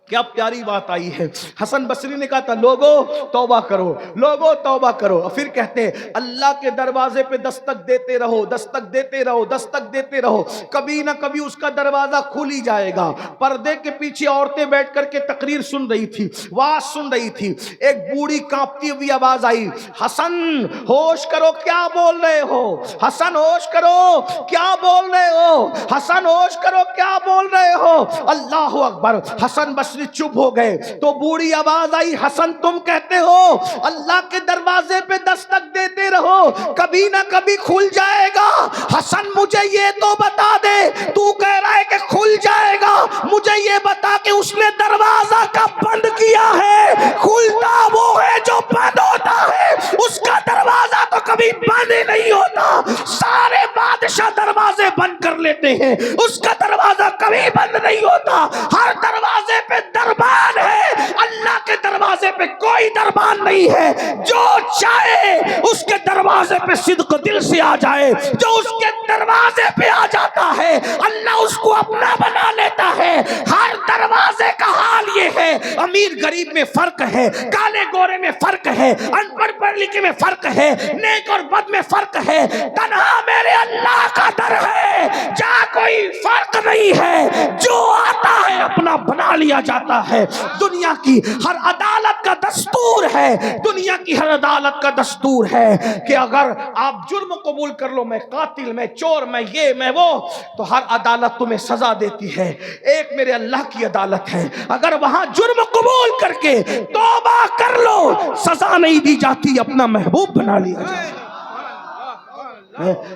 کیا پیاری بات آئی ہے، حسن بصری نے کہا تھا لوگو توبہ کرو، لوگو توبہ کرو۔ اور پھر کہتے ہیں اللہ کے دروازے پہ دستک دیتے رہو، دستک دیتے رہو، دستک دیتے رہو، کبھی نہ کبھی اس کا دروازہ کھل ہی جائے گا۔ پردے کے پیچھے عورتیں بیٹھ کر کے تقریر سن رہی تھی، واز سن رہی تھی، ایک بوڑھی کانپتی ہوئی آواز آئی، حسن ہوش کرو کیا بول رہے ہو، حسن ہوش کرو کیا بول رہے ہو، حسن ہوش کرو کیا بول رہے ہو۔ اللہ اکبر۔ حسن بصری بصری چپ ہو گئے تو بوڑھی آواز آئی, حسن تم کہتے ہو اللہ کے دروازے پہ دستک دیتے رہو, کبھی نہ کبھی کھل جائے گا. حسن مجھے یہ تو بتا دے, تو کہہ رہا ہے کہ کھل جائے گا, مجھے یہ بتا کہ اس نے دروازہ کب بند کیا ہے؟ کھلتا وہ ہے جو بند ہوتا ہے, اس کا دروازہ تو کبھی بند ہی نہیں ہوتا. سارے بادشاہ دروازے بند کر لیتے ہیں, اس کا دروازہ کبھی بند نہیں ہوتا. ہر دروازے پہ دربان ہے, اللہ کے دروازے پہ کوئی دربان نہیں ہے. جو چاہے اس کے دروازے پہ صدق دل سے آ جائے, جو اس کے دروازے پہ آ جاتا ہے اللہ اس کو اپنا بنا لیتا ہے. ہر دروازے کا حال یہ ہے, امیر غریب میں فرق ہے, کالے گورے میں فرق ہے, ان پڑھ پڑھ لکھے میں فرق ہے, نیک اور بد میں فرق ہے. تنہا میرے اللہ کا در ہے, جہاں کوئی فرق نہیں ہے, جو آتا ہے اپنا بنا لیا جاتا ہے. دنیا کی ہر عدالت کا دستور ہے, دنیا کی ہر عدالت کا دستور ہے کہ اگر آپ جرم قبول کر لو, میں قاتل, میں چور, میں یہ, میں وہ, تو ہر عدالت تمہیں سزا دیتی ہے. ایک میرے اللہ کی عدالت ہے, اگر وہاں جرم قبول کر کے توبہ کر لو سزا نہیں دی جاتی, اپنا محبوب بنا لیا جاتا.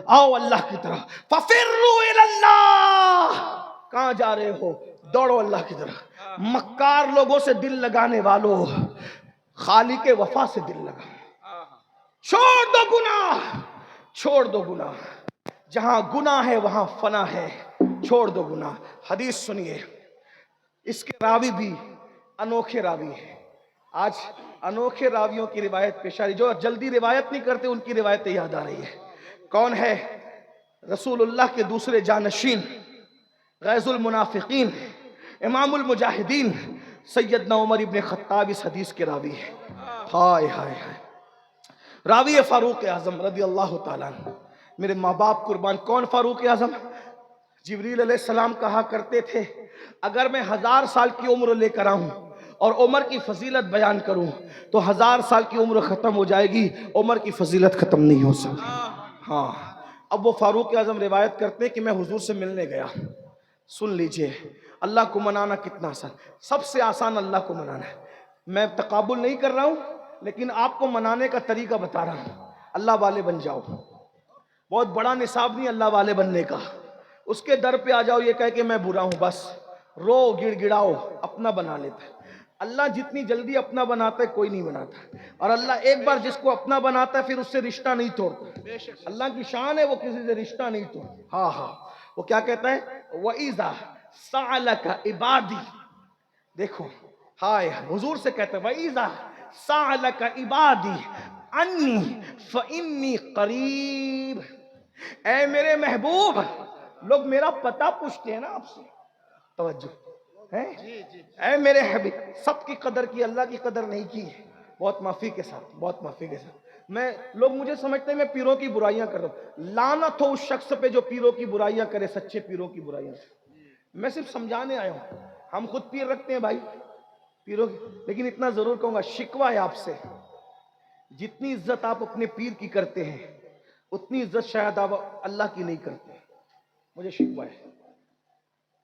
آؤ اللہ کی طرف, ففروا الی اللہ. کہاں جا رہے ہو؟ دوڑو اللہ کی طرف. مکار لوگوں سے دل لگانے والوں, خالق وفا سے دل لگا. چھوڑ دو گناہ, چھوڑ دو گناہ, جہاں گناہ ہے وہاں فنا ہے. چھوڑ دو گناہ. حدیث سنیے, اس کے راوی بھی انوکھے راوی ہیں. آج انوکھے راویوں کی روایت پیش آ رہی, جو جلدی روایت نہیں کرتے ان کی روایتیں یاد آ رہی ہے. کون ہے؟ رسول اللہ کے دوسرے جانشین, غیظ المنافقین, امام المجاہدین سیدنا عمر ابن خطاب اس حدیث کے راوی ہیں. ہائے ہائے ہائے, راوی فاروق اعظم رضی اللہ تعالیٰ عنہ. میرے ماں باپ قربان. کون فاروق اعظم؟ جبریل علیہ السلام کہا کرتے تھے اگر میں 1000 سال کی عمر لے کر آؤں اور عمر کی فضیلت بیان کروں تو 1000 سال کی عمر ختم ہو جائے گی, عمر کی فضیلت ختم نہیں ہو سکتی. ہاں, اب وہ فاروق اعظم روایت کرتے کہ میں حضور سے ملنے گیا. سن لیجئے, اللہ کو منانا کتنا آسان, سب سے آسان اللہ کو منانا ہے. میں تقابل نہیں کر رہا ہوں لیکن آپ کو منانے کا طریقہ بتا رہا ہوں. اللہ والے بن جاؤ, بہت بڑا نصاب نہیں اللہ والے بننے کا. اس کے در پہ آ جاؤ یہ کہہ کہ میں برا ہوں, بس رو گڑ گڑاؤ, اپنا بنا لیتا ہے. اللہ جتنی جلدی اپنا بناتا ہے کوئی نہیں بناتا, اور اللہ ایک بار جس کو اپنا بناتا ہے پھر اس سے رشتہ نہیں توڑتا. اللہ کی شان ہے, وہ کسی سے رشتہ نہیں توڑتا. ہاں ہاں, وہ کیا کہتا ہے, وَإِذَا سَأَلَكَ عِبَادِي. دیکھو ہائے, حضور سے کہتا ہے وَإِذَا سَأَلَكَ عِبَادِي عَنِّي فَإِنِّي قَرِيبٌ. اے میرے محبوب, لوگ میرا پتہ پوچھتے ہیں نا آپ سے, توجہ ہے, اے میرے حبیب, سب کی قدر کی, اللہ کی قدر نہیں کی. بہت معافی کے ساتھ, بہت معافی کے ساتھ. لوگ مجھے سمجھتے ہیں میں پیروں کی برائیاں کر رہا ہوں. لعنت ہو اس شخص پہ جو پیروں کی برائیاں کرے, سچے پیروں کی برائیاں. میں صرف سمجھانے آیا ہوں, ہم خود پیر رکھتے ہیں بھائی پیروں کی, لیکن اتنا ضرور کہوں گا, شکوہ ہے آپ سے, جتنی عزت آپ اپنے پیر کی کرتے ہیں اتنی عزت شاید آپ اللہ کی نہیں کرتے. مجھے شکوہ ہے,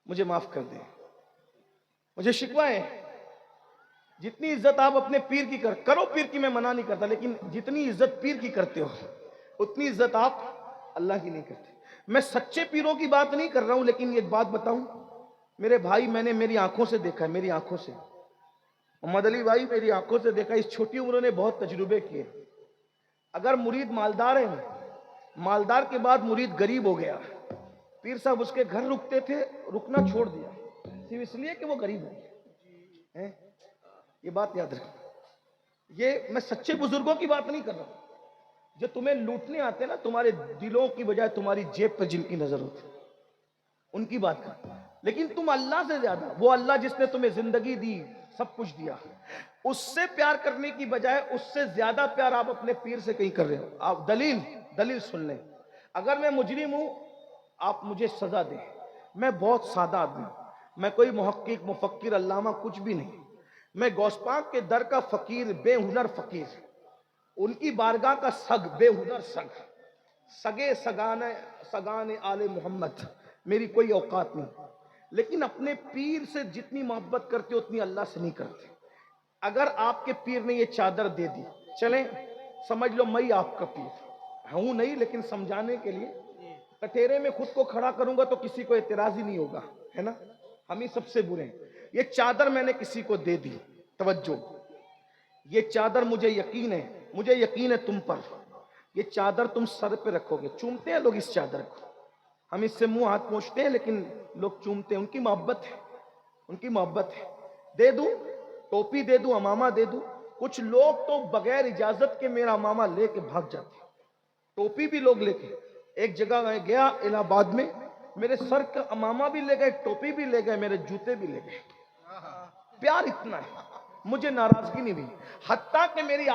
مجھے معاف کر دیں, مجھے شکوہ ہے. جتنی عزت آپ اپنے پیر کی کرو, پیر کی میں منع نہیں کرتا, لیکن جتنی عزت پیر کی کرتے ہو اتنی عزت آپ اللہ کی نہیں کرتے. میں سچے پیروں کی بات نہیں کر رہا ہوں, لیکن ایک بات بتاؤں میرے بھائی, میں نے میری آنکھوں سے دیکھا ہے, میری آنکھوں سے, محمد علی بھائی میری آنکھوں سے دیکھا, اس چھوٹی عمر نے بہت تجربے کیے. اگر مرید مالدار ہے, مالدار کے بعد مرید غریب ہو گیا, پیر صاحب اس کے گھر رکتے تھے, رکنا چھوڑ دیا صرف اس لیے کہ وہ غریب ہے. یہ بات یاد رکھیں. یہ میں سچے بزرگوں کی بات نہیں کر رہا ہوں, جو تمہیں لوٹنے آتے نا تمہارے دلوں کی بجائے تمہاری جیب پر جن کی نظر ہوتی, ان کی بات کر. لیکن تم اللہ سے زیادہ, وہ اللہ جس نے تمہیں زندگی دی, سب کچھ دیا, اس سے پیار کرنے کی بجائے اس سے زیادہ پیار آپ اپنے پیر سے کہیں کر رہے ہو. آپ دلیل سن لیں. اگر میں مجرم ہوں آپ مجھے سزا دیں, میں بہت سادہ آدمی ہوں, میں کوئی محقق مفکر علامہ کچھ بھی نہیں, میں غوث پاک کے در کا فقیر, بے ہنر فقیر, ان کی بارگاہ کا سگ, بے ہنر سگ, سگے سگانے آل محمد, میری کوئی اوقات نہیں. لیکن اپنے پیر سے جتنی محبت کرتے اتنی اللہ سے نہیں کرتے. اگر آپ کے پیر نے یہ چادر دے دی، چلیں سمجھ لو میں آپ کا پیر ہوں نہیں، لیکن سمجھانے کے لیے کٹہرے میں خود کو کھڑا کروں گا تو کسی کو اعتراض ہی نہیں ہوگا، ہے نا؟ ہم ہی سب سے برے ہیں. یہ چادر میں نے کسی کو دے دی، توجہ، یہ چادر مجھے یقین ہے تم پر، یہ چادر تم سر پہ رکھو گے. چومتے ہیں لوگ اس چادر کو، ہم اس سے منہ ہاتھ پوچھتے ہیں لیکن لوگ چومتے ہیں. ان کی محبت ہے. دے دوں ٹوپی، دے دوں امامہ، دے دوں. کچھ لوگ تو بغیر اجازت کے میرا امامہ لے کے بھاگ جاتے ہیں، ٹوپی بھی لوگ لے کے. ایک جگہ میں گیا الہ آباد میں، میرے سر کا امامہ بھی لے گئے، ٹوپی بھی لے گئے، میرے جوتے بھی لے گئے. پیار اتنا ہے، مجھے ناراضگی نہیں ہوئی. حتیٰ کہ میری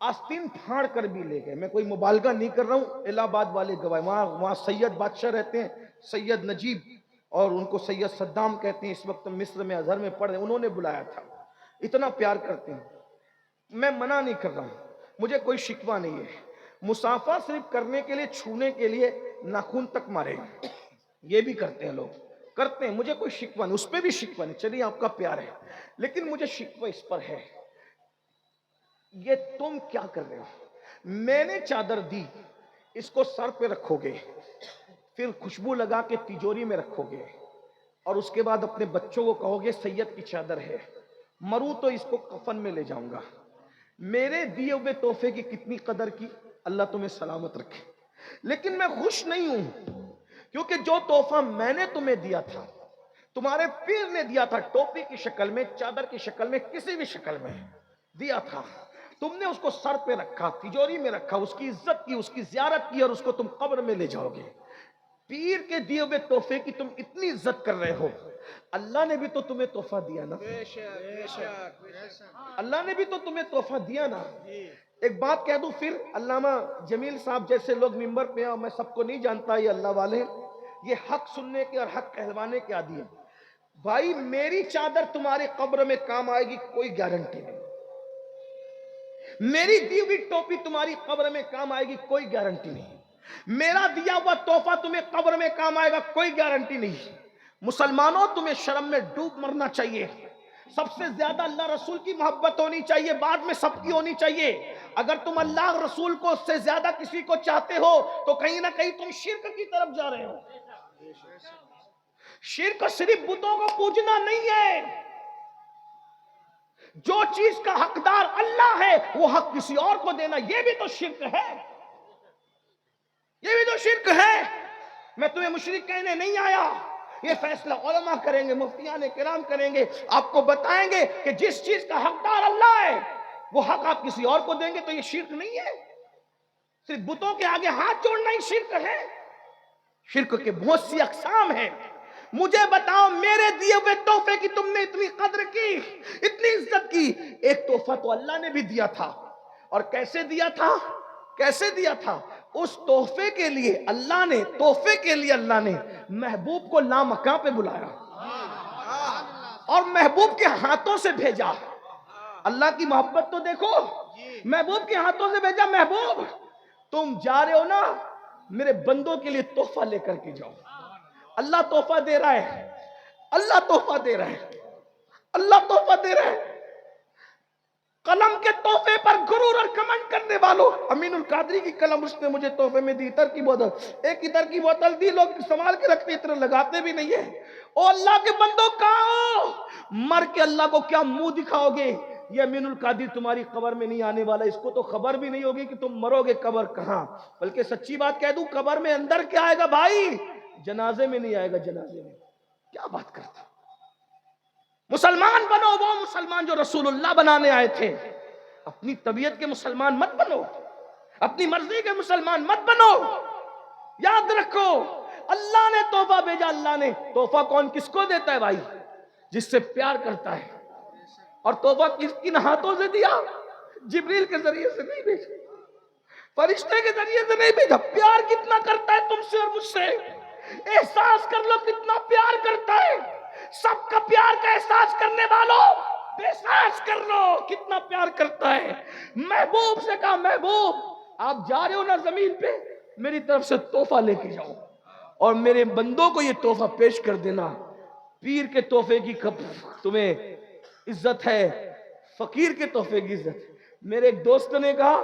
آستین پھاڑ کر بھی لے گئے. میں کوئی مبالغہ نہیں کر رہا ہوں، الہ آباد والے گواہ. وہاں سید بادشاہ رہتے ہیں، سید نجیب، اور ان کو سید صدام کہتے ہیں. اس وقت مصر میں ازہر میں پڑھ رہے ہیں، انہوں نے بلایا تھا. اتنا پیار کرتے ہیں. میں منع نہیں کر رہا ہوں، مجھے کوئی شکوہ نہیں ہے. مصافحہ صرف کرنے کے لیے، چھونے کے لیے ناخن تک مارے، یہ بھی کرتے ہیں لوگ، کرتے ہیں. مجھے کوئی شکوہ نہیں، اس پہ بھی شکوہ نہیں. چلیے آپ کا پیار ہے، لیکن مجھے شکوہ اس پر ہے، یہ تم کیا کر رہے ہو؟ میں نے چادر دی، اس کو سر پہ رکھو گے، پھر خوشبو لگا کے تجوری میں رکھو گے، اور اس کے بعد اپنے بچوں کو کہو گے سید کی چادر ہے، مروں تو اس کو کفن میں لے جاؤں گا. میرے دیے ہوئے تحفے کی کتنی قدر کی، اللہ تمہیں سلامت رکھے. لیکن میں خوش نہیں ہوں، کیونکہ جو تحفہ میں نے تمہیں دیا تھا، تمہارے پیر نے دیا تھا، ٹوپی کی شکل میں، چادر کی شکل میں، کسی بھی شکل میں دیا تھا، تم نے اس کو سر پہ رکھا، تجوری میں رکھا، اس کی عزت کی، اس کی زیارت کی، اور اس کو تم قبر میں لے جاؤ گے. پیر کے دیے ہوئے تحفے کی تم اتنی عزت کر رہے ہو. اللہ نے بھی تو تمہیں تحفہ دیا نا، اللہ نے بھی تو تمہیں تحفہ دیا نا. ایک بات کہہ دوں پھر، علامہ جمیل صاحب جیسے لوگ ممبر پہ ہیں، میں سب کو نہیں جانتا، یہ اللہ والے یہ حق سننے کے اور حق کہلوانے کے عادی ہیں. بھائی میری چادر تمہاری قبر میں کام آئے گی، کوئی گارنٹی نہیں. میری دی ہوئی ٹوپی تمہاری قبر میں کام آئے گی، کوئی گارنٹی نہیں. میرا دیا ہوا تحفہ تمہیں قبر میں کام آئے گا، کوئی گارنٹی نہیں. مسلمانوں تمہیں شرم میں ڈوب مرنا چاہیے. سب سے زیادہ اللہ رسول کی محبت ہونی چاہیے، بعد میں سب کی ہونی چاہیے. اگر تم اللہ رسول کو اس سے زیادہ کسی کو چاہتے ہو تو کہیں نہ کہیں تم شرک کی طرف جا رہے ہو. شرک صرف بتوں کو پوجنا نہیں ہے. جو چیز کا حقدار اللہ ہے وہ حق کسی اور کو دینا، یہ بھی تو شرک ہے، یہ بھی تو شرک ہے. میں تمہیں مشرک کہنے نہیں آیا، یہ فیصلہ علماء کریں گے، مفتیان کرام کریں گے، آپ کو بتائیں گے کہ جس چیز کا حقدار اللہ ہے وہ حق آپ کسی اور کو دیں گے تو یہ شرک نہیں ہے. صرف بتوں کے آگے ہاتھ جوڑنا ہی شرک ہے. شرک کے بہت سی اقسام ہیں. مجھے بتاؤ میرے دیے ہوئے تحفے کی تم نے اتنی قدر کی، اتنی عزت کی. ایک تحفہ تو اللہ نے بھی دیا تھا، اور کیسے دیا تھا، کیسے دیا تھا؟ اس تحفے کے لیے اللہ نے، تحفے کے لیے اللہ نے محبوب کو لامکاں پہ بلایا اور محبوب کے ہاتھوں سے بھیجا. اللہ کی محبت تو دیکھو، محبوب کے ہاتھوں سے بھیجا. محبوب تم جا رہے ہو نا، میرے بندوں کے لیے تحفہ لے کر کے جاؤ. اللہ تحفہ دے رہا ہے، اللہ تحفہ دے رہا ہے، اللہ تحفہ دے رہا ہے. قلم کے تحفے پر غرور اور کمنڈ کرنے والوں، امین القادری کی قلم اس نے مجھے تحفے میں دی، عطر کی بوتل. ایک عطر کی بوتل دی، لوگ سنبھال کے رکھتے، عطر لگاتے بھی نہیں ہے. او اللہ کے بندوں، کہاں مر کے اللہ کو کیا منہ دکھاؤ گے؟ یہ امین القادری تمہاری قبر میں نہیں آنے والا، اس کو تو خبر بھی نہیں ہوگی کہ تم مرو گے. قبر کہاں؟ بلکہ سچی بات کہہ دوں، قبر میں اندر کیا آئے گا بھائی؟ جنازے میں نہیں آئے گا. جنازے میں کیا بات کرتا؟ مسلمان بنو، وہ مسلمان جو رسول اللہ بنانے آئے تھے. اپنی طبیعت کے مسلمان مت بنو، اپنی مرضی کے مسلمان مت بنو. یاد رکھو اللہ نے تحفہ بھیجا. اللہ نے تحفہ کس کو دیتا ہے بھائی؟ جس سے پیار کرتا ہے. اور تحفہ کن ہاتھوں سے دیا؟ جبریل کے ذریعے سے نہیں بھیجا، فرشتے کے ذریعے سے نہیں بھیجا. پیار کتنا کرتا ہے تم سے اور مجھ سے، احساس کر لو کتنا پیار کرتا ہے. سب کا پیار کا احساس کرنے والوں، احساس کر لو کتنا پیار کرتا ہے. محبوب سے کہا، محبوب آپ جا رہے ہو نا زمین پہ، میری طرف سے تحفہ لے کے جاؤ. اور میرے بندوں کو یہ تحفہ پیش کر دینا. پیر کے تحفے کی تمہیں عزت ہے، فقیر کے تحفے کی عزت. میرے ایک دوست نے کہا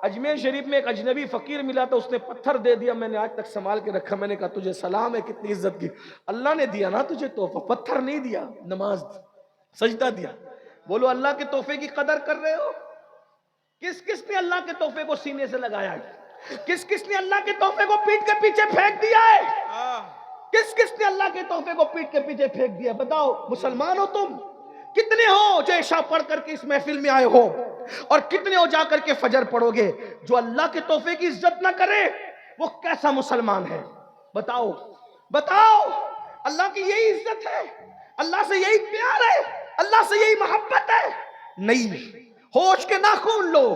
اجمیر شریف میں ایک اجنبی فقیر ملا تھا، اس نے پتھر دے دیا، میں نے آج تک سنبھال کے رکھا. میں نے کہا تجھے سلام ہے، کتنی عزت کی. اللہ نے دیا نا تجھے تحفہ، پتھر نہیں دیا، نماز سجدہ دیا. بولو اللہ کے تحفے کی قدر کر رہے ہو؟ کس کس نے اللہ کے تحفے کو سینے سے لگایا ہے؟ کس کس نے اللہ کے تحفے کو پیٹ کے پیچھے پھینک دیا ہے؟ کس کس نے اللہ کے تحفے کو پیٹ کے پیچھے پھینک دیا؟ بتاؤ مسلمان ہو تم؟ کتنے ہو جو عشاء پڑھ کر کے اس محفل میں آئے ہو، اور کتنے ہو جا کر کے فجر پڑھو گے؟ جو اللہ کے تحفے کی عزت نہ کرے وہ کیسا مسلمان ہے؟ بتاؤ بتاؤ. اللہ کی یہی عزت ہے، اللہ سے یہی پیار ہے، اللہ سے یہی محبت ہے؟ نہیں. ہوش کے ناخن لو،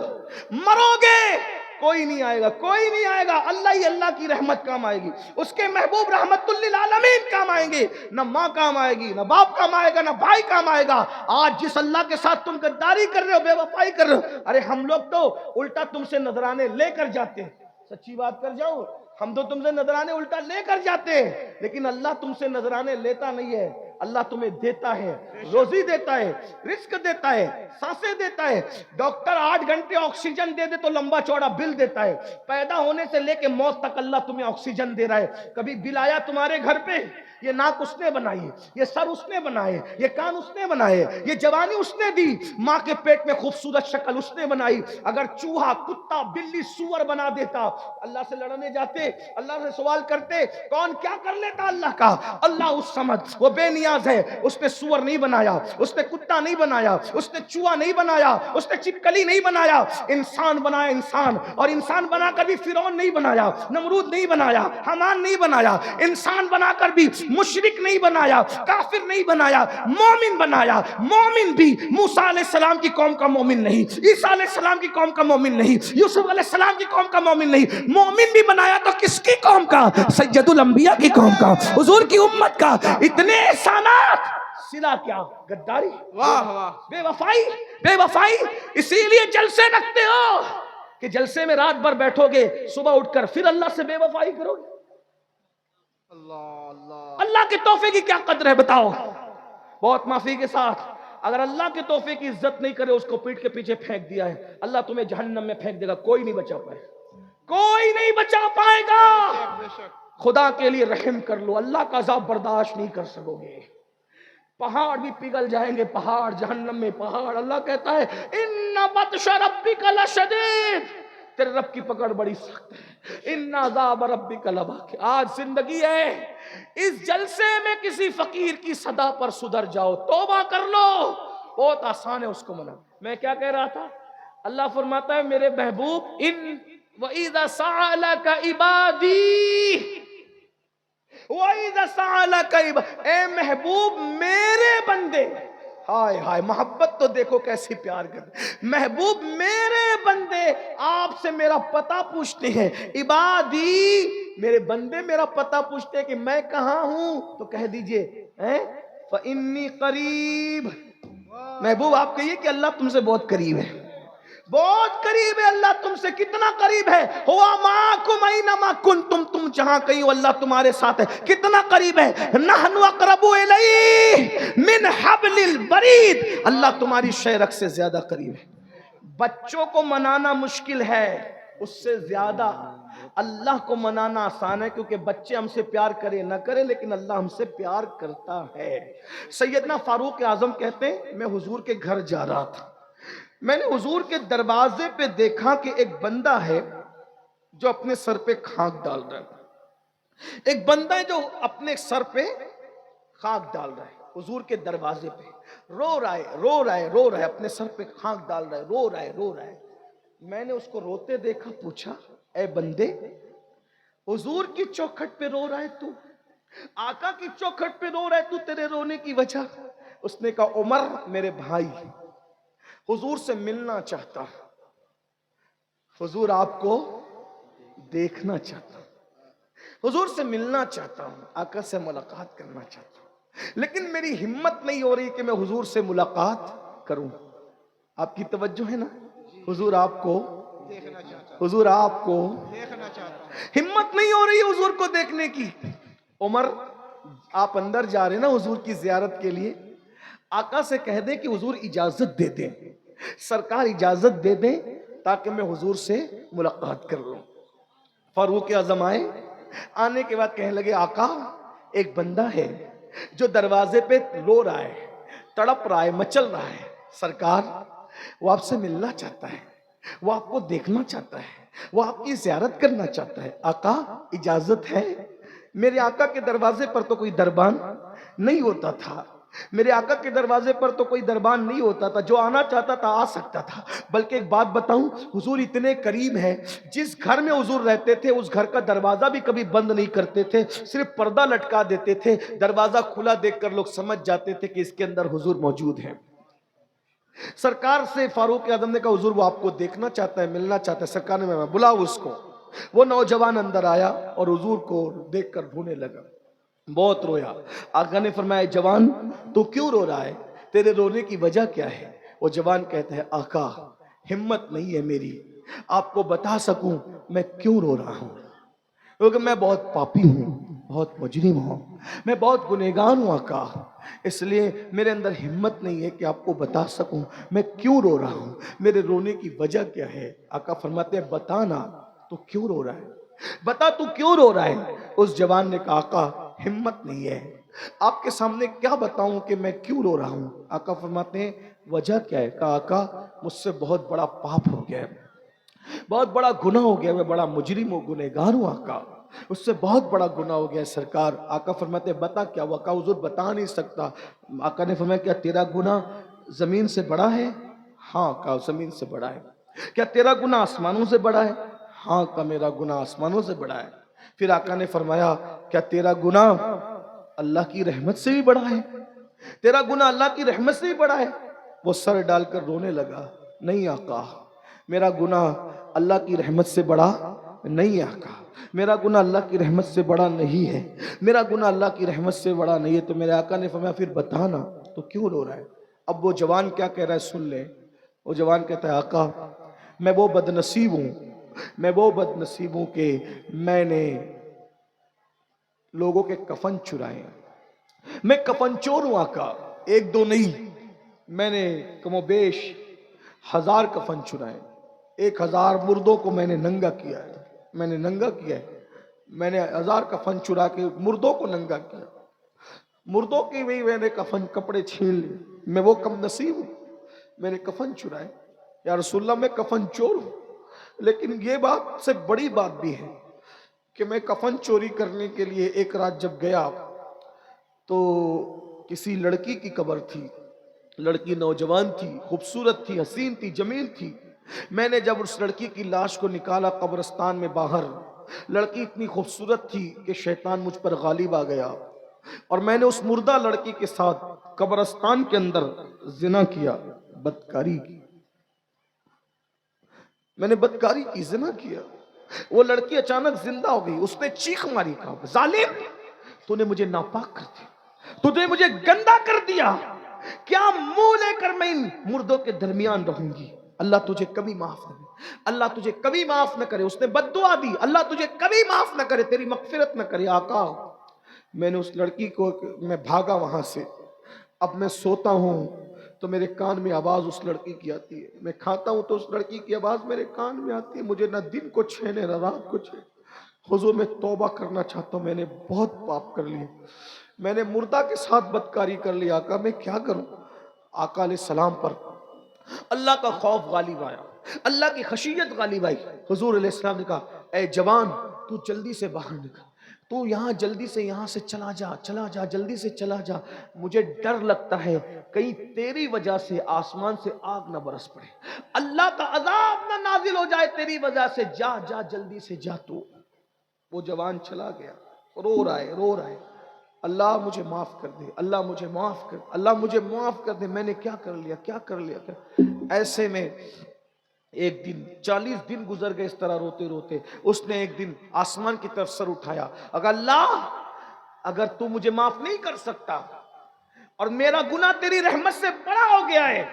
مرو گے کوئی نہیں آئے گا، کوئی نہیں آئے گا. اللہ ہی اللہ کی رحمت کام آئے گی، اس کے محبوب رحمت للعالمین کام آئیں گے. نہ ماں کام آئے گی، نہ باپ کام آئے گا، نہ بھائی کام آئے گا. آج جس اللہ کے ساتھ تم غداری کر رہے ہو، بے وفائی کر رہے ہو، ارے ہم لوگ تو الٹا تم سے نذرانے لے کر جاتے ہیں. سچی بات کر جاؤ، ہم تو تم سے نذرانے الٹا لے کر جاتے ہیں، لیکن اللہ تم سے نذرانے لیتا نہیں ہے. اللہ تمہیں دیتا ہے، روزی دیتا ہے، رزق دیتا ہے، سانسیں دیتا ہے. ڈاکٹر 8 گھنٹے آکسیجن دے دے تو لمبا چوڑا بل دیتا ہے. پیدا ہونے سے لے کے موت تک اللہ تمہیں آکسیجن دے رہا ہے. کبھی بل آیا تمہارے گھر پہ؟ یہ ناک اس نے بنائی، یہ سر اس نے بنائے، یہ کان اس نے بنائے، یہ جوانی اس نے دی. ماں کے پیٹ میں خوبصورت شکل اس نے بنائی. اگر چوہا، کتا، بلی، سور بنا دیتا، اللہ سے لڑنے جاتے، اللہ سے سوال کرتے، کون کیا کر لیتا اللہ کا؟ اللہ اس سمجھ، وہ بے نیاز ہے. اس نے سور نہیں بنایا، اس نے کتا نہیں بنایا، اس نے چوہا نہیں بنایا، اس نے چپکلی نہیں بنایا. انسان بنایا انسان، اور انسان بنا کر بھی فرعون نہیں بنایا، نمرود نہیں بنایا، حمان نہیں بنایا. انسان بنا کر بھی مشرک نہیں بنایا، کافر نہیں بنایا، مومن بنایا. مومن بھی موسیٰ علیہ السلام کی قوم کا مومن نہیں، عیسیٰ علیہ السلام کی قوم کا مومن نہیں، یوسف علیہ السلام کی قوم کا مومن نہیں. مومن بھی بنایا تو کس کی قوم کا؟ سید الانبیاء کی قوم کا، حضور کی امت کا. اتنے احسانات، صلہ کیا؟ غداری، واہ واہ، بے وفائی، بے وفائی. اسی لیے جلسے رکھتے ہو کہ جلسے میں رات بھر بیٹھو گے، صبح اٹھ کر پھر اللہ سے بے وفائی کرو گے. اللہ اللہ. اللہ کے تحفے کی کیا قدر ہے بتاؤ؟ بہت معافی کے ساتھ، اگر اللہ کے تحفے کی عزت نہیں کرے، اس کو پیٹ کے پیچھے پھینک دیا ہے، اللہ تمہیں جہنم میں پھینک دے گا. کوئی نہیں بچا پائے، کوئی نہیں بچا پائے گا. بے شک. خدا کے لیے رحم کر لو، اللہ کا عذاب برداشت نہیں کر سکو گے. پہاڑ بھی پگھل جائیں گے، پہاڑ جہنم میں پہاڑ. اللہ کہتا ہے ان بطش ربک لشدید، تیرے رب کی پکڑ بڑی سخت ہے. ان عذاب ربک لواقع. آج زندگی ہے، اس جلسے میں کسی فقیر کی صدا پر سدھر جاؤ، توبہ کر لو. بہت آسان ہے اس کو منع. میں کیا کہہ رہا تھا؟ اللہ فرماتا ہے میرے محبوب، ان وَإِذَا سَأَلَكَ عِبَادِي، وَإِذَا سَأَلَكَ عِبَادِي، اے محبوب میرے بندے. ہائے ہائے، محبت تو دیکھو کیسی پیار کرتے. محبوب میرے بندے آپ سے میرا پتہ پوچھتے ہیں. عبادی، میرے بندے میرا پتہ پوچھتے ہیں کہ میں کہاں ہوں، تو کہہ دیجئے فَإِنِّي قریب. محبوب آپ کہیے کہ اللہ تم سے بہت قریب ہے، بہت قریب ہے. اللہ تم سے کتنا قریب ہے؟ ہوا معکم اینما کنتم، تم جہاں کہیں ہو اللہ تمہارے ساتھ ہے. کتنا قریب ہے؟ نحن اقرب الیہ من حبل الورید، اللہ تمہاری شہرک سے زیادہ قریب ہے. بچوں کو منانا مشکل ہے، اس سے زیادہ اللہ کو منانا آسان ہے، کیونکہ بچے ہم سے پیار کرے نہ کرے لیکن اللہ ہم سے پیار کرتا ہے. سیدنا فاروق اعظم کہتے ہیں میں حضور کے گھر جا رہا تھا، میں نے حضور کے دروازے پہ دیکھا کہ ایک بندہ ہے جو اپنے سر پہ خاک ڈال رہا ہے. ایک بندہ ہے جو اپنے سر پہ خاک ڈال رہا ہے، حضور کے دروازے پہ رو رہا ہے، رو رہا ہے، رو رہا ہے، اپنے سر پہ خاک ڈال رہا ہے، رو رہا ہے، رو رہا ہے. میں نے اس کو روتے دیکھا، پوچھا اے بندے، حضور کی چوکھٹ پہ رو رہا ہے تو، آقا کی چوکھٹ پہ رو رہا ہے تو، تیرے رونے کی وجہ؟ اس نے کہا عمر میرے بھائی، حضور سے ملنا چاہتا ہوں، حضور آپ کو دیکھنا چاہتا ہوں، حضور سے ملنا چاہتا ہوں، آقا سے ملاقات کرنا چاہتا ہوں، لیکن میری ہمت نہیں ہو رہی کہ میں حضور سے ملاقات کروں. آپ کی توجہ ہے نا؟ حضور آپ کو دیکھنا چاہتا ہوں، حضور آپ کو دیکھنا چاہتا ہوں. ہمت نہیں ہو رہی حضور کو دیکھنے کی. عمر آپ اندر جا رہے ہیں نا حضور کی زیارت کے لیے, آقا سے کہہ دیں کہ حضور اجازت دے دیں, سرکار اجازت دے دیں تاکہ میں حضور سے ملاقات کر لوں. فاروق اعظم آئے, آنے کے بعد کہنے لگے آقا ایک بندہ ہے جو دروازے پہ رو رہا ہے, تڑپ رہا ہے, مچل رہا ہے. سرکار وہ آپ سے ملنا چاہتا ہے, وہ آپ کو دیکھنا چاہتا ہے, وہ آپ کی زیارت کرنا چاہتا ہے. آقا اجازت ہے؟ میرے آقا کے دروازے پر تو کوئی دربان نہیں ہوتا تھا, میرے آقا کے دروازے پر تو کوئی دربان نہیں ہوتا تھا, جو آنا چاہتا تھا آ سکتا تھا. بلکہ ایک بات بتاؤں, حضور اتنے قریب ہیں, جس گھر میں حضور رہتے تھے اس گھر کا دروازہ بھی کبھی بند نہیں کرتے تھے, صرف پردہ لٹکا دیتے تھے. دروازہ کھلا دیکھ کر لوگ سمجھ جاتے تھے کہ اس کے اندر حضور موجود ہیں. سرکار سے فاروق اعظم نے کہا حضور وہ آپ کو دیکھنا چاہتا ہے, ملنا چاہتا ہے. سرکار نے بلاؤ اس کو. وہ نوجوان اندر آیا اور حضور کو دیکھ کر رونے لگا, بہت رویا. آقا نے فرمایا جوان تو کیوں رو رہا ہے, تیرے رونے کی وجہ کیا ہے؟ وہ جوان کہتا ہے آقا ہمت نہیں ہے میری آپ کو بتا سکوں میں کیوں رو رہا ہوں, کیونکہ میں بہت پاپی ہوں, بہت مجرم ہوں, میں بہت گنہگار ہوں آقا, اس لیے میرے اندر ہمت نہیں ہے کہ آپ کو بتا سکوں میں کیوں رو رہا ہوں, میرے رونے کی وجہ کیا ہے. آقا فرماتے ہیں بتا نا تو کیوں رو رہا ہے, بتا تو کیوں رو رہا ہے. اس جوان نے کہا آقا ہمت نہیں ہے, آپ کے سامنے کیا بتاؤں کہ میں کیوں رو رہا ہوں. آقا فرماتے ہیں وجہ کیا ہے. کہا آقا مجھ سے بہت بڑا پاپ ہو گیا ہے, بہت بڑا گناہ ہو گیا, میں بڑا مجرم ہوں, گنہگار ہوں آقا, اس سے بہت بڑا گناہ ہو گیا ہے سرکار. آقا فرماتے ہیں بتا کیا ہوا. کہا حضور بتا نہیں سکتا. آقا نے فرمایا کیا تیرا گناہ زمین سے بڑا ہے؟ ہاں. کہا زمین سے بڑا ہے. کیا تیرا گناہ آسمانوں سے بڑا ہے؟ ہاں. کہا میرا گناہ آسمانوں سے بڑا ہے. پھر آقا نے فرمایا کیا تیرا گناہ اللہ کی رحمت سے بھی بڑا ہے؟ تیرا گناہ اللہ کی رحمت سے بھی بڑا ہے. وہ سر ڈال کر رونے لگا, نہیں آقا میرا گناہ اللہ کی رحمت سے بڑا نہیں آقا, میرا گناہ اللہ کی رحمت سے بڑا نہیں ہے, میرا گناہ اللہ کی رحمت سے بڑا نہیں ہے. تو میرے آقا نے فرمایا پھر بتانا تو کیوں رو رہا ہے. اب وہ جوان کیا کہہ رہا ہے سن لیں. وہ جوان کہتا ہے آقا میں وہ بد نصیب ہوں, میں وہ بد نصیب ہوں کہ میں نے لوگوں کے کفن چرائے, میں کفن چور ہوں آقا, ایک دو نہیں, میں نے کم و بیش 1000 کفن چرائے, 1000 مردوں کو میں نے ننگا کیا ہے, میں نے ننگا کیا ہے, میں نے 1000 کفن چرا کے مردوں کو ننگا کیا, مردوں کی بھی میں نے کفن کپڑے چھین لیے, میں وہ کم نصیب ہوں میں نے کفن چرائے. یا رسول اللہ میں کفن چور ہوں, لیکن یہ بات سے بڑی بات بھی ہے کہ میں کفن چوری کرنے کے لیے ایک رات جب گیا تو کسی لڑکی کی قبر تھی, لڑکی نوجوان تھی, خوبصورت تھی, حسین تھی, جمیل تھی. میں نے جب اس لڑکی کی لاش کو نکالا قبرستان میں باہر, لڑکی اتنی خوبصورت تھی کہ شیطان مجھ پر غالب آ گیا اور میں نے اس مردہ لڑکی کے ساتھ قبرستان کے اندر زنا کیا, بدکاری کی, میں نے بدکاری کی, زنا کیا. وہ لڑکی اچانک زندہ ہو گئی, اس نے چیخ ماری, کہا ظالم تو نے مجھے ناپاک کر دیا, تو نے مجھے گندا کر دیا, کیا منہ لے کر میں ان مردوں کے درمیان رہوں گی. اللہ تجھے کبھی معاف نہ کرے, اللہ تجھے کبھی معاف نہ کرے. اس نے بد دعا دی, اللہ تجھے کبھی معاف نہ کرے, تیری مغفرت نہ کرے. آقا میں نے اس لڑکی کو, میں بھاگا وہاں سے. اب میں سوتا ہوں تو میرے کان میں آواز اس لڑکی کی آتی ہے, میں کھاتا ہوں تو اس لڑکی کی آواز میرے کان میں آتی ہے. مجھے نہ دن کو چھینے نہ رات کو چھینے. حضور میں توبہ کرنا چاہتا ہوں, میں نے بہت پاپ کر لیے, میں نے مردہ کے ساتھ بدکاری کر لی. آقا میں کیا کروں. آقا علیہ السلام پر اللہ کا خوف غالب آیا, اللہ کی خشیت غالب آئی. حضور علیہ السلام نے کہا اے جوان تو جلدی سے باہر نکل, تو یہاں جلدی سے یہاں سے چلا جا, چلا جا, جلدی سے چلا جا. مجھے ڈر لگتا ہے کہیں تیری وجہ سے آسمان سے آگ نہ برس پڑے, اللہ کا عذاب نہ نازل ہو جائے تیری وجہ سے. جا جا جلدی سے جا. تو وہ جوان چلا گیا, رو رہا ہے, رو رہا ہے, اللہ مجھے معاف کر دے, اللہ مجھے معاف کر, اللہ مجھے معاف کر دے, میں نے کیا کر لیا, کیا کر لیا. ایسے میں ایک دن 40 دن گزر گئے اس طرح روتے روتے. اس نے ایک دن آسمان کی طرف سر اٹھایا, اگر اللہ اگر تو مجھے معاف نہیں کر سکتا اور میرا گناہ تیری رحمت سے بڑا ہو گیا ہے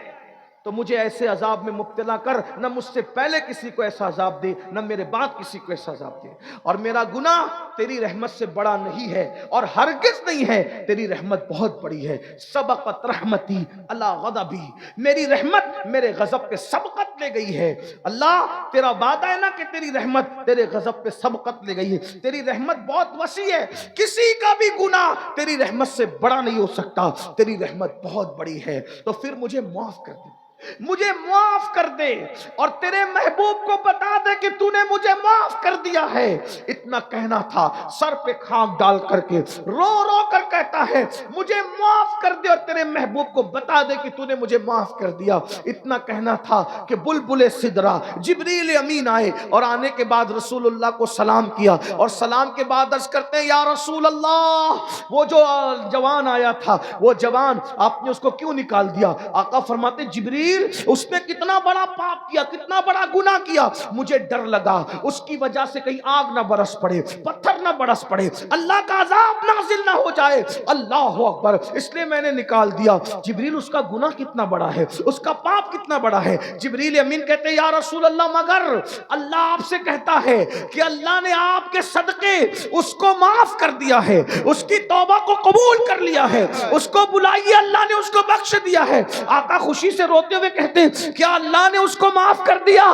تو مجھے ایسے عذاب میں مبتلا کر، نہ مجھ سے پہلے کسی کو ایسا عذاب دے، نہ میرے بعد کسی کو ایسا عذاب دے۔ اور میرا گناہ تیری رحمت سے بڑا نہیں ہے، اور ہرگز نہیں ہے، تیری رحمت بہت بڑی ہے۔ سبقت رحمتی علی غضبی، میری رحمت میرے غضب پہ سبقت لے گئی ہے۔ اللہ تیرا وعدہ ہے نا کہ تیری رحمت تیرے غضب پہ سبقت لے گئی ہے۔ تیری رحمت بہت وسیع ہے، کسی کا بھی گناہ تیری رحمت سے بڑا نہیں ہو سکتا، تیری رحمت بہت بڑی ہے۔ تو پھر مجھے معاف کر دے، مجھے معاف کر دے، اور تیرے محبوب کو بتا دے کہ تو نے مجھے معاف کر دیا ہے۔ اتنا کہنا تھا، سر پہ خاک ڈال کر کے رو رو کر کہتا ہے مجھے معاف کر دے، اور تیرے محبوب کو بتا دے کہ تو نے مجھے معاف کر دیا۔ اتنا کہنا تھا کہ بلبل سدرا جبریل امین آئے، اور آنے کے بعد رسول اللہ کو سلام کیا، اور سلام کے بعد عرض کرتے ہیں یا رسول اللہ، وہ جو جوان آیا تھا، وہ جوان آپ نے اس کو کیوں نکال دیا؟ آقا فرماتے جبریل اس نے کتنا بڑا پاپ کیا، کتنا بڑا گناہ کیا، مجھے ڈر لگا اس کی وجہ سے کہیں آگ نہ برس پڑے، پتھر نہ برس پڑے، اللہ کا عذاب نازل نہ ہو جائے، اللہ اکبر، اس لیے میں نے نکال دیا۔ جبریل اس کا گناہ کتنا بڑا ہے، اس کا پاپ کتنا بڑا ہے؟ جبریل امین کہتے ہیں یا رسول اللہ، مگر اللہ آپ سے کہتا ہے کہ اللہ نے آپ کے صدقے اس کو معاف کر دیا ہے، اس کی توبہ کو قبول کر لیا ہے، اس کو بلائیے، اللہ نے اس کو بخش دیا ہے۔ آقا خوشی سے روتے ہوئے کہتے ہیں کیا اللہ نے اس کو معاف کر دیا؟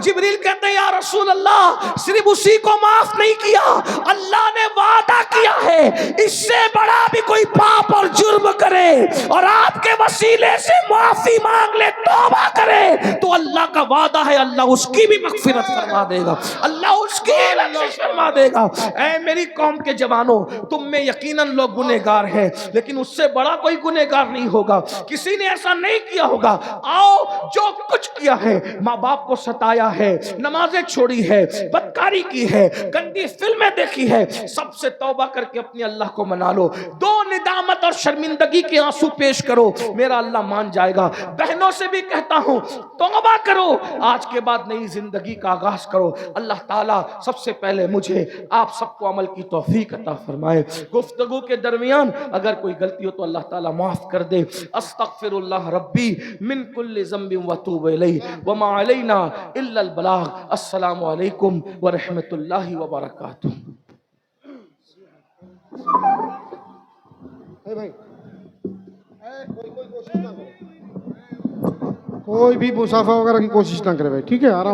جبریل کہتے ہیں یا رسول اللہ، صرف اسی کو معاف نہیں کیا، اللہ نے وعدہ کیا ہے اس سے بڑا بھی کوئی پاپ اور جرم کرے اور آپ کے وسیلے سے معافی مانگ لے، توبہ کرے، تو اللہ کا وعدہ ہے اللہ اس کی بھی مغفرت فرما دے گا، اللہ اس کی بخشش فرما دے گا۔ اے میری قوم کے جوانوں، تم میں یقیناً لوگ گنہگار ہیں، لیکن اس سے بڑا کوئی گنہگار نہیں ہوگا، کسی نے ایسا نہیں کیا ہوگا۔ آؤ، جو کچھ کیا ہے، ماں باپ کو ستایا ہے، نمازیں چھوڑی ہے، بدکاری کی ہے، گندی فلمیں دیکھی ہے، سب سے توبہ کر کے اپنے اللہ کو منا لو، دو ندامت اور شرمندگی کے آنسو پیش کرو، میرا اللہ مان جائے گا۔ بہنوں سے بھی کہتا ہوں توبہ کرو، آج کے بعد نئی زندگی کا آغاز کرو۔ اللہ تعالیٰ سب سے پہلے مجھے آپ سب کو عمل کی توفیق عطا فرمائے۔ گفتگو کے درمیان اگر کوئی غلطی ہو تو اللہ تعالیٰ معاف کر دے۔ استغفر اللہ ربی من کل ذنب واتوب الیہ وما علینا الا البلاغ۔ السلام علیکم ورحمۃ اللہ وبرکاتہ۔ کوئی بھی مسافہ وغیرہ کی کوشش نہ کرے بھائی، ٹھیک ہے، آرام